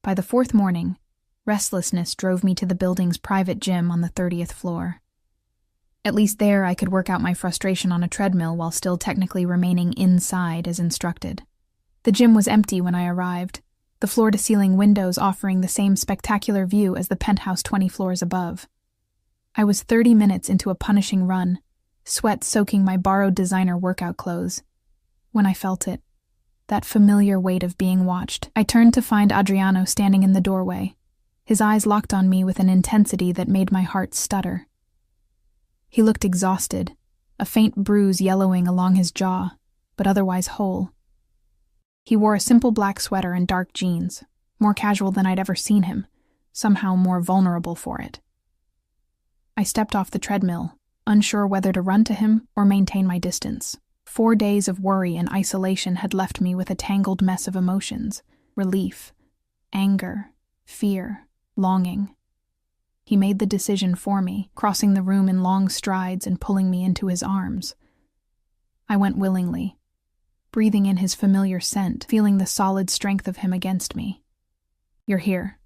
By the fourth morning, restlessness drove me to the building's private gym on the 30th floor. At least there I could work out my frustration on a treadmill while still technically remaining inside as instructed. The gym was empty when I arrived, the floor-to-ceiling windows offering the same spectacular view as the penthouse 20 floors above. I was 30 minutes into a punishing run, sweat soaking my borrowed designer workout clothes, when I felt it, that familiar weight of being watched. I turned to find Adriano standing in the doorway, his eyes locked on me with an intensity that made my heart stutter. He looked exhausted, a faint bruise yellowing along his jaw, but otherwise whole. He wore a simple black sweater and dark jeans, more casual than I'd ever seen him, somehow more vulnerable for it. I stepped off the treadmill, unsure whether to run to him or maintain my distance. 4 days of worry and isolation had left me with a tangled mess of emotions: relief, anger, fear, longing. He made the decision for me, crossing the room in long strides and pulling me into his arms. I went willingly, breathing in his familiar scent, feeling the solid strength of him against me. "You're here,"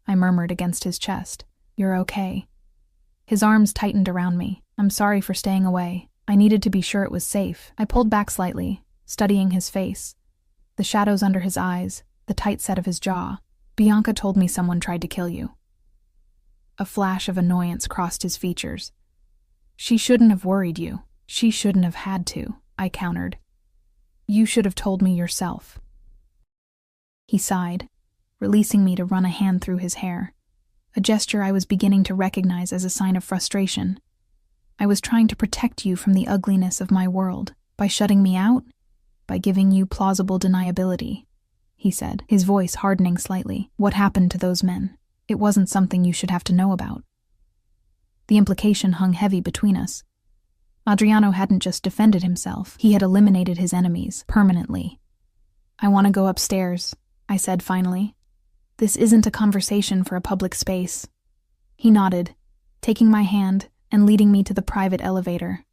I murmured against his chest. "You're okay." His arms tightened around me. "I'm sorry for staying away. I needed to be sure it was safe." I pulled back slightly, studying his face, the shadows under his eyes, the tight set of his jaw. "Bianca told me someone tried to kill you." A flash of annoyance crossed his features. "She shouldn't have worried you. She shouldn't have had to," I countered. "You should have told me yourself." He sighed, releasing me to run a hand through his hair, a gesture I was beginning to recognize as a sign of frustration. "I was trying to protect you from the ugliness of my world. By shutting me out? By giving you plausible deniability," he said, his voice hardening slightly. "What happened to those men? It wasn't something you should have to know about." The implication hung heavy between us. Adriano hadn't just defended himself, he had eliminated his enemies, permanently. "I want to go upstairs," I said finally. "This isn't a conversation for a public space." He nodded, taking my hand and leading me to the private elevator.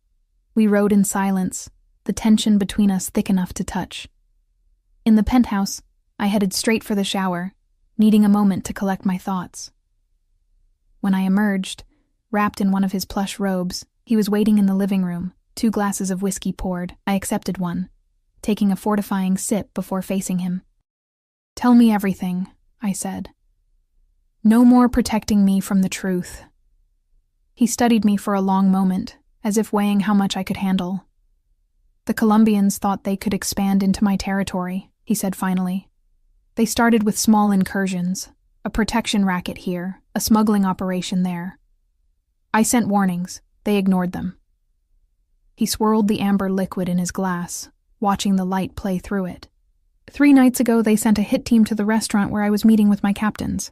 We rode in silence, the tension between us thick enough to touch. In the penthouse, I headed straight for the shower, needing a moment to collect my thoughts. When I emerged, wrapped in one of his plush robes, he was waiting in the living room, 2 glasses of whiskey poured. I accepted one, taking a fortifying sip before facing him. "Tell me everything," I said. "No more protecting me from the truth." He studied me for a long moment, as if weighing how much I could handle. "The Colombians thought they could expand into my territory," he said finally. "They started with small incursions, a protection racket here, a smuggling operation there. I sent warnings. They ignored them." He swirled the amber liquid in his glass, watching the light play through it. 3 nights ago, they sent a hit team to the restaurant where I was meeting with my captains.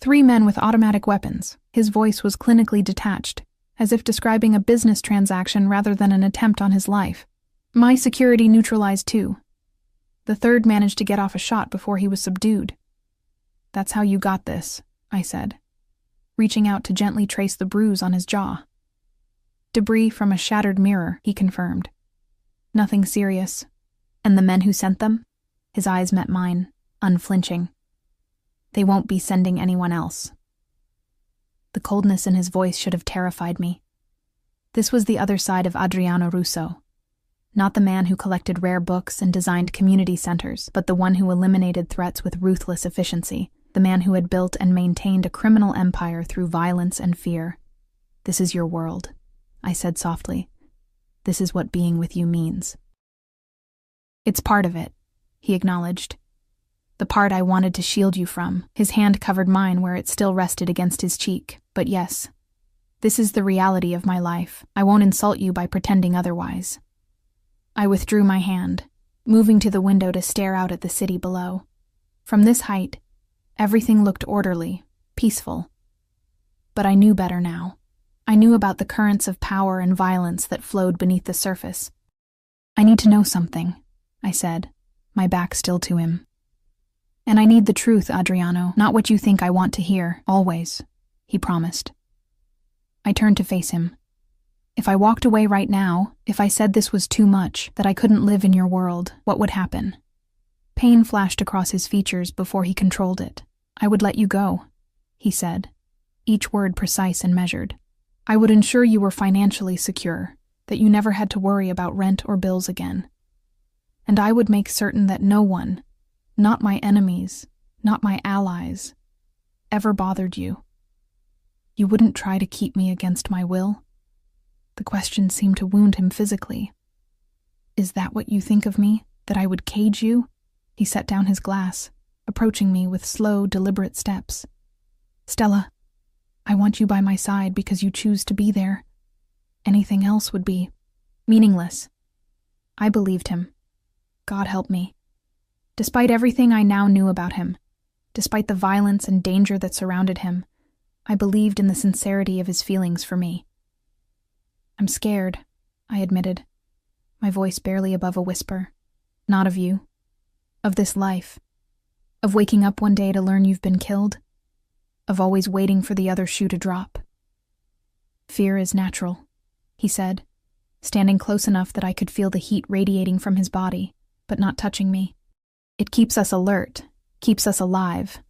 3 men with automatic weapons." His voice was clinically detached, as if describing a business transaction rather than an attempt on his life. "My security neutralized 2. The 3rd managed to get off a shot before he was subdued." "That's how you got this," I said, reaching out to gently trace the bruise on his jaw. "Debris from a shattered mirror," he confirmed. "Nothing serious." "And the men who sent them?" His eyes met mine, unflinching. "They won't be sending anyone else." The coldness in his voice should have terrified me. This was the other side of Adriano Russo. Not the man who collected rare books and designed community centers, but the one who eliminated threats with ruthless efficiency, the man who had built and maintained a criminal empire through violence and fear. "This is your world," I said softly. "This is what being with you means." "It's part of it," he acknowledged. "The part I wanted to shield you from." His hand covered mine where it still rested against his cheek. "But yes, this is the reality of my life. I won't insult you by pretending otherwise." I withdrew my hand, moving to the window to stare out at the city below. From this height, everything looked orderly, peaceful. But I knew better now. I knew about the currents of power and violence that flowed beneath the surface. "I need to know something," I said, my back still to him. "And I need the truth, Adriano, not what you think I want to hear, always," he promised. I turned to face him. "If I walked away right now, if I said this was too much, that I couldn't live in your world, what would happen?" Pain flashed across his features before he controlled it. "I would let you go," he said, each word precise and measured. "I would ensure you were financially secure, that you never had to worry about rent or bills again. And I would make certain that no one, not my enemies, not my allies, ever bothered you. You wouldn't try to keep me against my will?" The question seemed to wound him physically. "Is that what you think of me, that I would cage you?" He set down his glass, approaching me with slow, deliberate steps. "Stella, I want you by my side because you choose to be there. Anything else would be meaningless." I believed him. God help me. Despite everything I now knew about him, despite the violence and danger that surrounded him, I believed in the sincerity of his feelings for me. "I'm scared," I admitted, my voice barely above a whisper. "Not of you. Of this life. Of waking up one day to learn you've been killed. Of always waiting for the other shoe to drop." "Fear is natural," he said, standing close enough that I could feel the heat radiating from his body, but not touching me. "It keeps us alert, keeps us alive,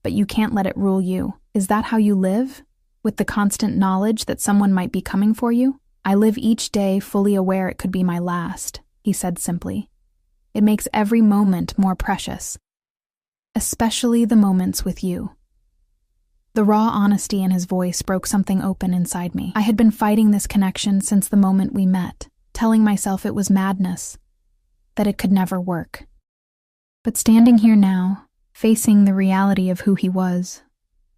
but you can't let it rule you. Is that how you live? With the constant knowledge that someone might be coming for you?" "I live each day fully aware it could be my last," he said simply. "It makes every moment more precious. Especially the moments with you." The raw honesty in his voice broke something open inside me. I had been fighting this connection since the moment we met, telling myself it was madness, that it could never work. But standing here now, facing the reality of who he was,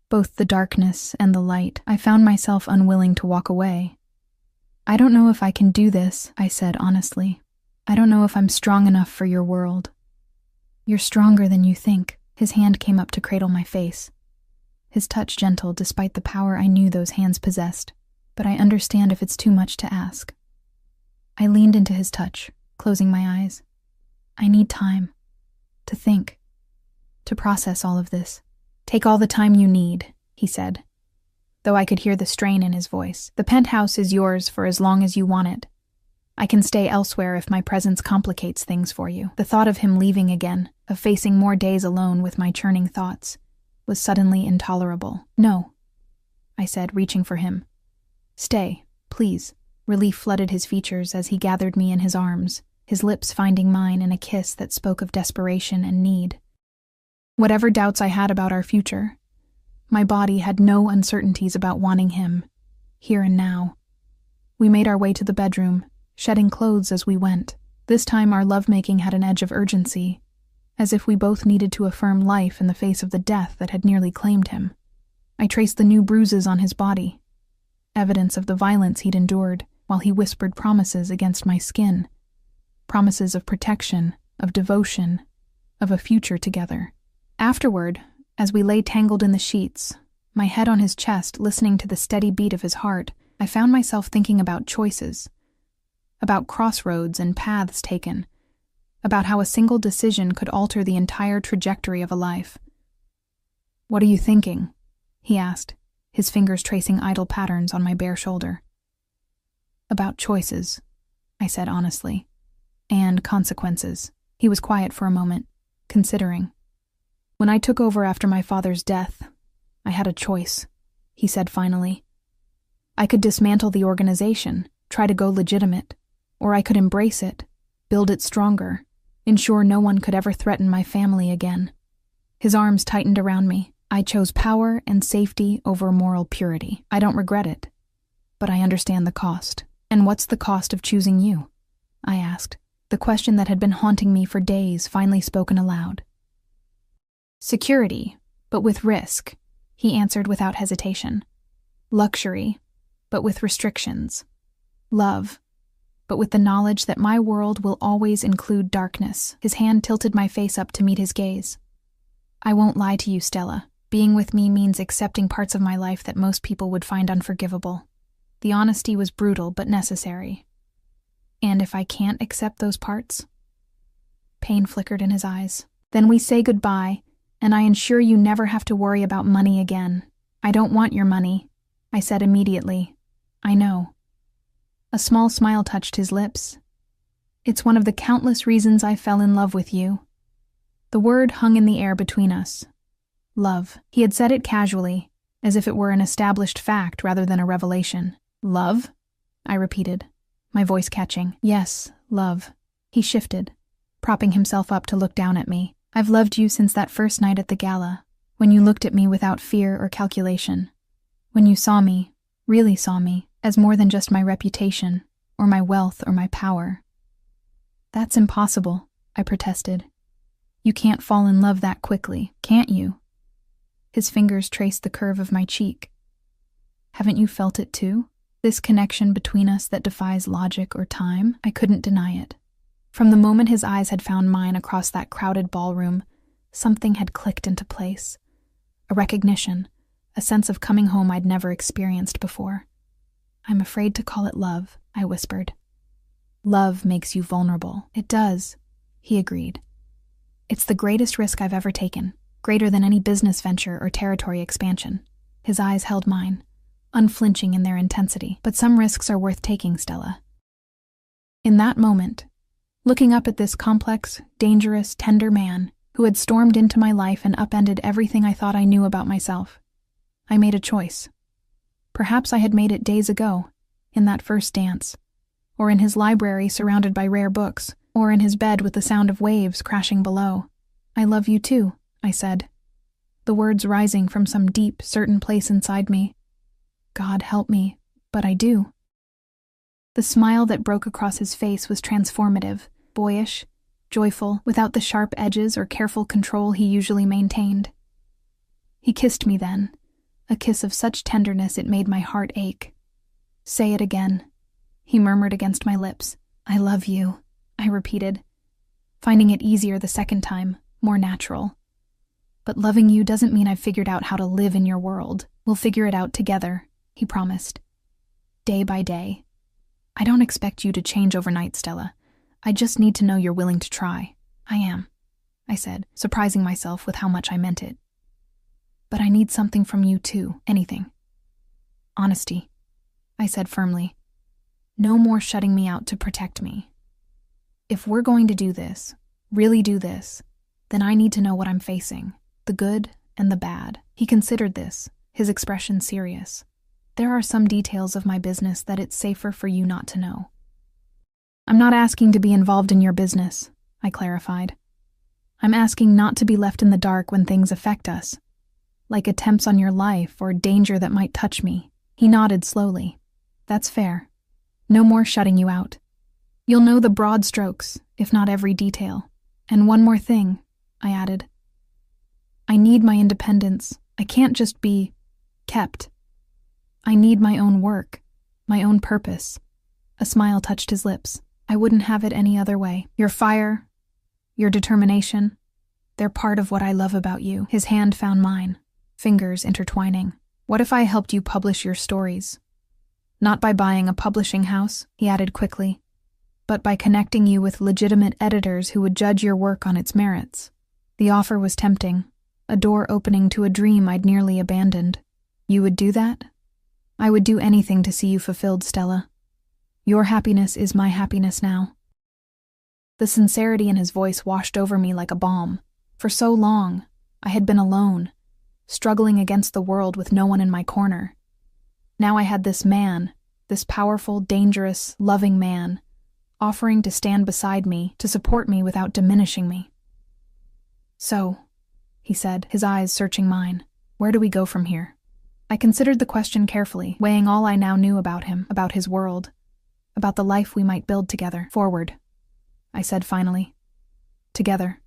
both the darkness and the light, I found myself unwilling to walk away. "I don't know if I can do this," I said honestly. "I don't know if I'm strong enough for your world." "You're stronger than you think." His hand came up to cradle my face. His touch gentle despite the power I knew those hands possessed, but I understand if it's too much to ask. I leaned into his touch, closing my eyes. "I need time. To think. To process all of this." "Take all the time you need," he said, though I could hear the strain in his voice. "The penthouse is yours for as long as you want it. I can stay elsewhere if my presence complicates things for you." The thought of him leaving again, of facing more days alone with my churning thoughts, was suddenly intolerable. "No," I said, reaching for him. "Stay, please." Relief flooded his features as he gathered me in his arms, his lips finding mine in a kiss that spoke of desperation and need. Whatever doubts I had about our future, my body had no uncertainties about wanting him, here and now. We made our way to the bedroom, shedding clothes as we went. This time our lovemaking had an edge of urgency, as if we both needed to affirm life in the face of the death that had nearly claimed him. I traced the new bruises on his body, evidence of the violence he'd endured, while he whispered promises against my skin, promises of protection, of devotion, of a future together. Afterward, as we lay tangled in the sheets, my head on his chest listening to the steady beat of his heart, I found myself thinking about choices, about crossroads and paths taken, about how a single decision could alter the entire trajectory of a life. "What are you thinking?" he asked, his fingers tracing idle patterns on my bare shoulder. "About choices," I said honestly, "and consequences." He was quiet for a moment, considering. "When I took over after my father's death, I had a choice," he said finally. "I could dismantle the organization, try to go legitimate, or I could embrace it, build it stronger, ensure no one could ever threaten my family again." His arms tightened around me. "I chose power and safety over moral purity. I don't regret it, but I understand the cost." "And what's the cost of choosing you?" I asked, the question that had been haunting me for days finally spoken aloud. "Security, but with risk," he answered without hesitation. "Luxury, but with restrictions. Love, but with the knowledge that my world will always include darkness." His hand tilted my face up to meet his gaze. "I won't lie to you, Stella. Being with me means accepting parts of my life that most people would find unforgivable. The honesty was brutal but necessary. And if I can't accept those parts? Pain flickered in his eyes. Then we say goodbye, and I ensure you never have to worry about money again. I don't want your money, I said immediately. I know. A small smile touched his lips. It's one of the countless reasons I fell in love with you. The word hung in the air between us. Love. He had said it casually, as if it were an established fact rather than a revelation. Love? I repeated, my voice catching. Yes, love. He shifted, propping himself up to look down at me. I've loved you since that first night at the gala, when you looked at me without fear or calculation. When you saw me, really saw me, as more than just my reputation, or my wealth or my power. That's impossible, I protested. You can't fall in love that quickly, can't you? His fingers traced the curve of my cheek. Haven't you felt it too? This connection between us that defies logic or time? I couldn't deny it. From the moment his eyes had found mine across that crowded ballroom, something had clicked into place. A recognition, a sense of coming home I'd never experienced before. I'm afraid to call it love, I whispered. Love makes you vulnerable. It does, he agreed. It's the greatest risk I've ever taken, greater than any business venture or territory expansion. His eyes held mine, unflinching in their intensity. But some risks are worth taking, Stella. In that moment, looking up at this complex, dangerous, tender man who had stormed into my life and upended everything I thought I knew about myself, I made a choice. Perhaps I had made it days ago, in that first dance, or in his library surrounded by rare books, or in his bed with the sound of waves crashing below. I love you too, I said, the words rising from some deep, certain place inside me. God help me, but I do. The smile that broke across his face was transformative, boyish, joyful, without the sharp edges or careful control he usually maintained. He kissed me then, a kiss of such tenderness it made my heart ache. Say it again, he murmured against my lips. I love you, I repeated, finding it easier the second time, more natural. But loving you doesn't mean I've figured out how to live in your world. We'll figure it out together, he promised. Day by day. I don't expect you to change overnight, Stella. I just need to know you're willing to try. I am, I said, surprising myself with how much I meant it. But I need something from you too, anything. Honesty, I said firmly. No more shutting me out to protect me. If we're going to do this, really do this, then I need to know what I'm facing, the good and the bad. He considered this, his expression serious. There are some details of my business that it's safer for you not to know. I'm not asking to be involved in your business, I clarified. I'm asking not to be left in the dark when things affect us, like attempts on your life or danger that might touch me. He nodded slowly. That's fair. No more shutting you out. You'll know the broad strokes, if not every detail. And one more thing, I added. I need my independence. I can't just be kept. I need my own work, my own purpose. A smile touched his lips. I wouldn't have it any other way. Your fire, your determination, they're part of what I love about you. His hand found mine, fingers intertwining. What if I helped you publish your stories? Not by buying a publishing house, he added quickly, but by connecting you with legitimate editors who would judge your work on its merits. The offer was tempting, a door opening to a dream I'd nearly abandoned. You would do that? I would do anything to see you fulfilled, Stella. Your happiness is my happiness now. The sincerity in his voice washed over me like a balm. For so long, I had been alone, struggling against the world with no one in my corner. Now I had this man, this powerful, dangerous, loving man, offering to stand beside me, to support me without diminishing me. So, he said, his eyes searching mine, where do we go from here? I considered the question carefully, weighing all I now knew about him, about his world, about the life we might build together. Forward, I said finally. Together.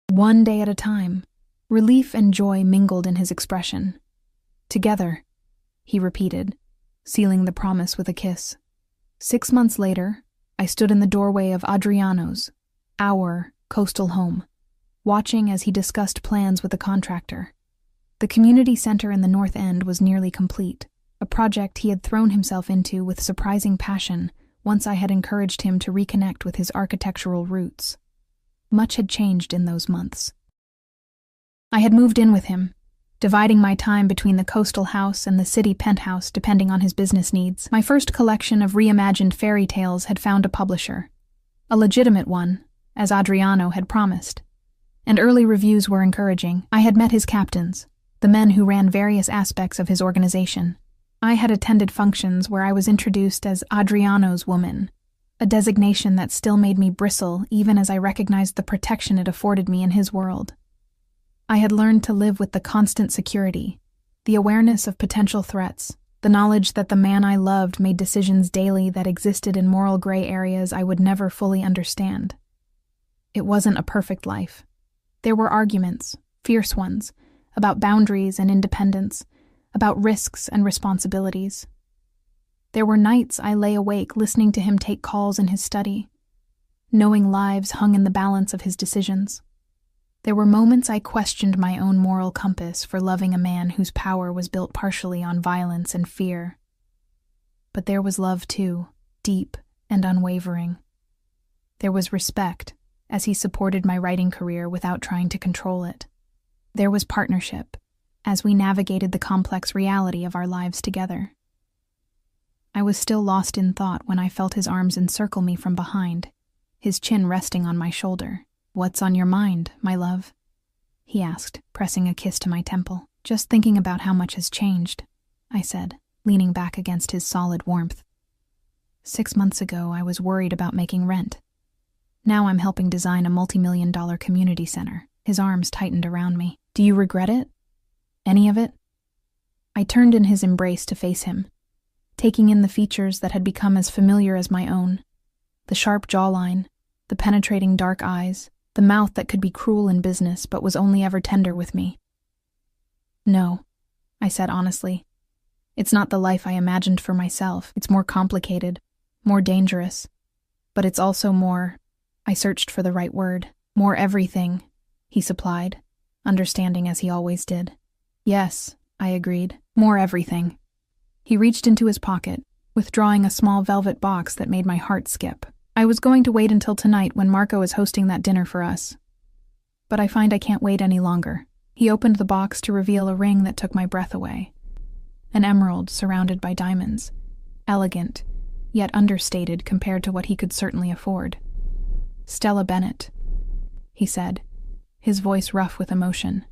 One day at a time. Relief and joy mingled in his expression. Together, he repeated, sealing the promise with a kiss. 6 months later, I stood in the doorway of Adriano's, our coastal home, watching as he discussed plans with the contractor. The community center in the North End was nearly complete. a project he had thrown himself into with surprising passion once I had encouraged him to reconnect with his architectural roots. Much had changed in those months. I had moved in with him, dividing my time between the coastal house and the city penthouse depending on his business needs. My first collection of reimagined fairy tales had found a publisher, a legitimate one, as Adriano had promised, and early reviews were encouraging. I had met his captains, the men who ran various aspects of his organization. I had attended functions where I was introduced as Adriano's woman, a designation that still made me bristle even as I recognized the protection it afforded me in his world. I had learned to live with the constant security, the awareness of potential threats, the knowledge that the man I loved made decisions daily that existed in moral gray areas I would never fully understand. It wasn't a perfect life. There were arguments, fierce ones, about boundaries and independence, about risks and responsibilities. There were nights I lay awake listening to him take calls in his study, knowing lives hung in the balance of his decisions. There were moments I questioned my own moral compass for loving a man whose power was built partially on violence and fear. But there was love too, deep and unwavering. There was respect, as he supported my writing career without trying to control it. There was partnership, as we navigated the complex reality of our lives together. I was still lost in thought when I felt his arms encircle me from behind, his chin resting on my shoulder. "What's on your mind, my love?" he asked, pressing a kiss to my temple. "Just thinking about how much has changed," I said, leaning back against his solid warmth. 6 months ago, I was worried about making rent. Now I'm helping design a multi-million-dollar community center. His arms tightened around me. "Do you regret it? Any of it?" I turned in his embrace to face him, taking in the features that had become as familiar as my own. The sharp jawline, the penetrating dark eyes, the mouth that could be cruel in business but was only ever tender with me. "No," I said honestly. "It's not the life I imagined for myself. It's more complicated, more dangerous. But it's also more," I searched for the right word, "more everything," he supplied, understanding as he always did. "Yes," I agreed, "more everything." He reached into his pocket, withdrawing a small velvet box that made my heart skip. "I was going to wait until tonight when Marco is hosting that dinner for us. But I find I can't wait any longer." He opened the box to reveal a ring that took my breath away. An emerald surrounded by diamonds. Elegant, yet understated compared to what he could certainly afford. "Stella Bennett," he said, his voice rough with emotion.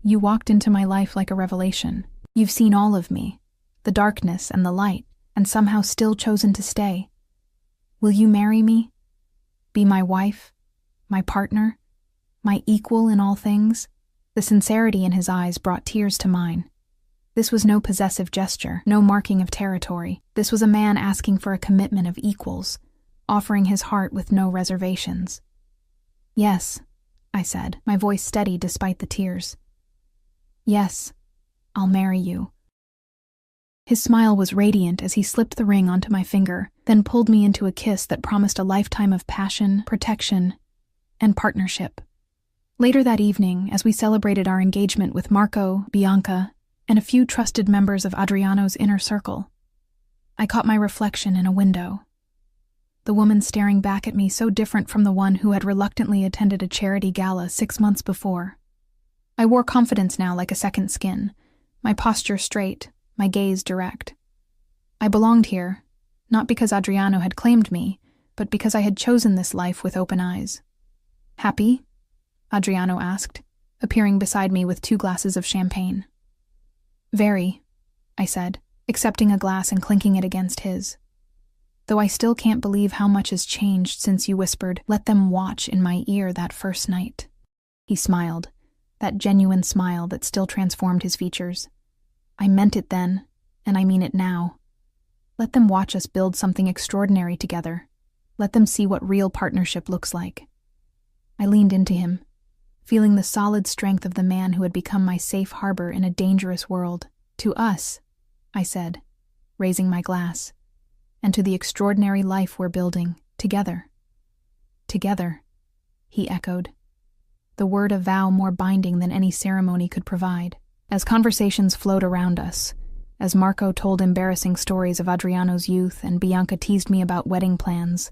"You walked into my life like a revelation. You've seen all of me, the darkness and the light, and somehow still chosen to stay. Will you marry me? Be my wife? My partner? My equal in all things?" The sincerity in his eyes brought tears to mine. This was no possessive gesture, no marking of territory. This was a man asking for a commitment of equals, offering his heart with no reservations. "Yes," I said, my voice steady despite the tears. "Yes, I'll marry you." His smile was radiant as he slipped the ring onto my finger, then pulled me into a kiss that promised a lifetime of passion, protection, and partnership. Later that evening, as we celebrated our engagement with Marco, Bianca, and a few trusted members of Adriano's inner circle, I caught my reflection in a window. The woman staring back at me so different from the one who had reluctantly attended a charity gala 6 months before. I wore confidence now like a second skin, my posture straight, my gaze direct. I belonged here, not because Adriano had claimed me, but because I had chosen this life with open eyes. "Happy?" Adriano asked, appearing beside me with 2 glasses of champagne. "Very," I said, accepting a glass and clinking it against his. "Though I still can't believe how much has changed since you whispered, 'Let them watch,' in my ear that first night." He smiled, that genuine smile that still transformed his features. "I meant it then, and I mean it now. Let them watch us build something extraordinary together. Let them see what real partnership looks like." I leaned into him, feeling the solid strength of the man who had become my safe harbor in a dangerous world. "To us," I said, raising my glass, "and to the extraordinary life we're building, together." "Together," he echoed, the word a vow more binding than any ceremony could provide. As conversations flowed around us, as Marco told embarrassing stories of Adriano's youth and Bianca teased me about wedding plans.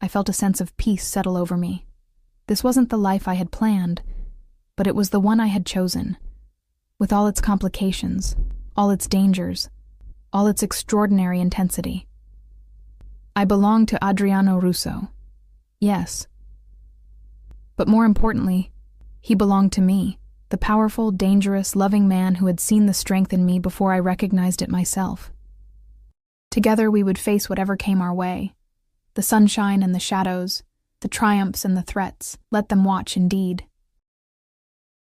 I felt a sense of peace settle over me. This wasn't the life I had planned, but it was the one I had chosen, with all its complications, all its dangers, all its extraordinary intensity. I belonged to Adriano Russo. Yes. But more importantly, he belonged to me, the powerful, dangerous, loving man who had seen the strength in me before I recognized it myself. Together we would face whatever came our way, the sunshine and the shadows, the triumphs and the threats, let them watch indeed.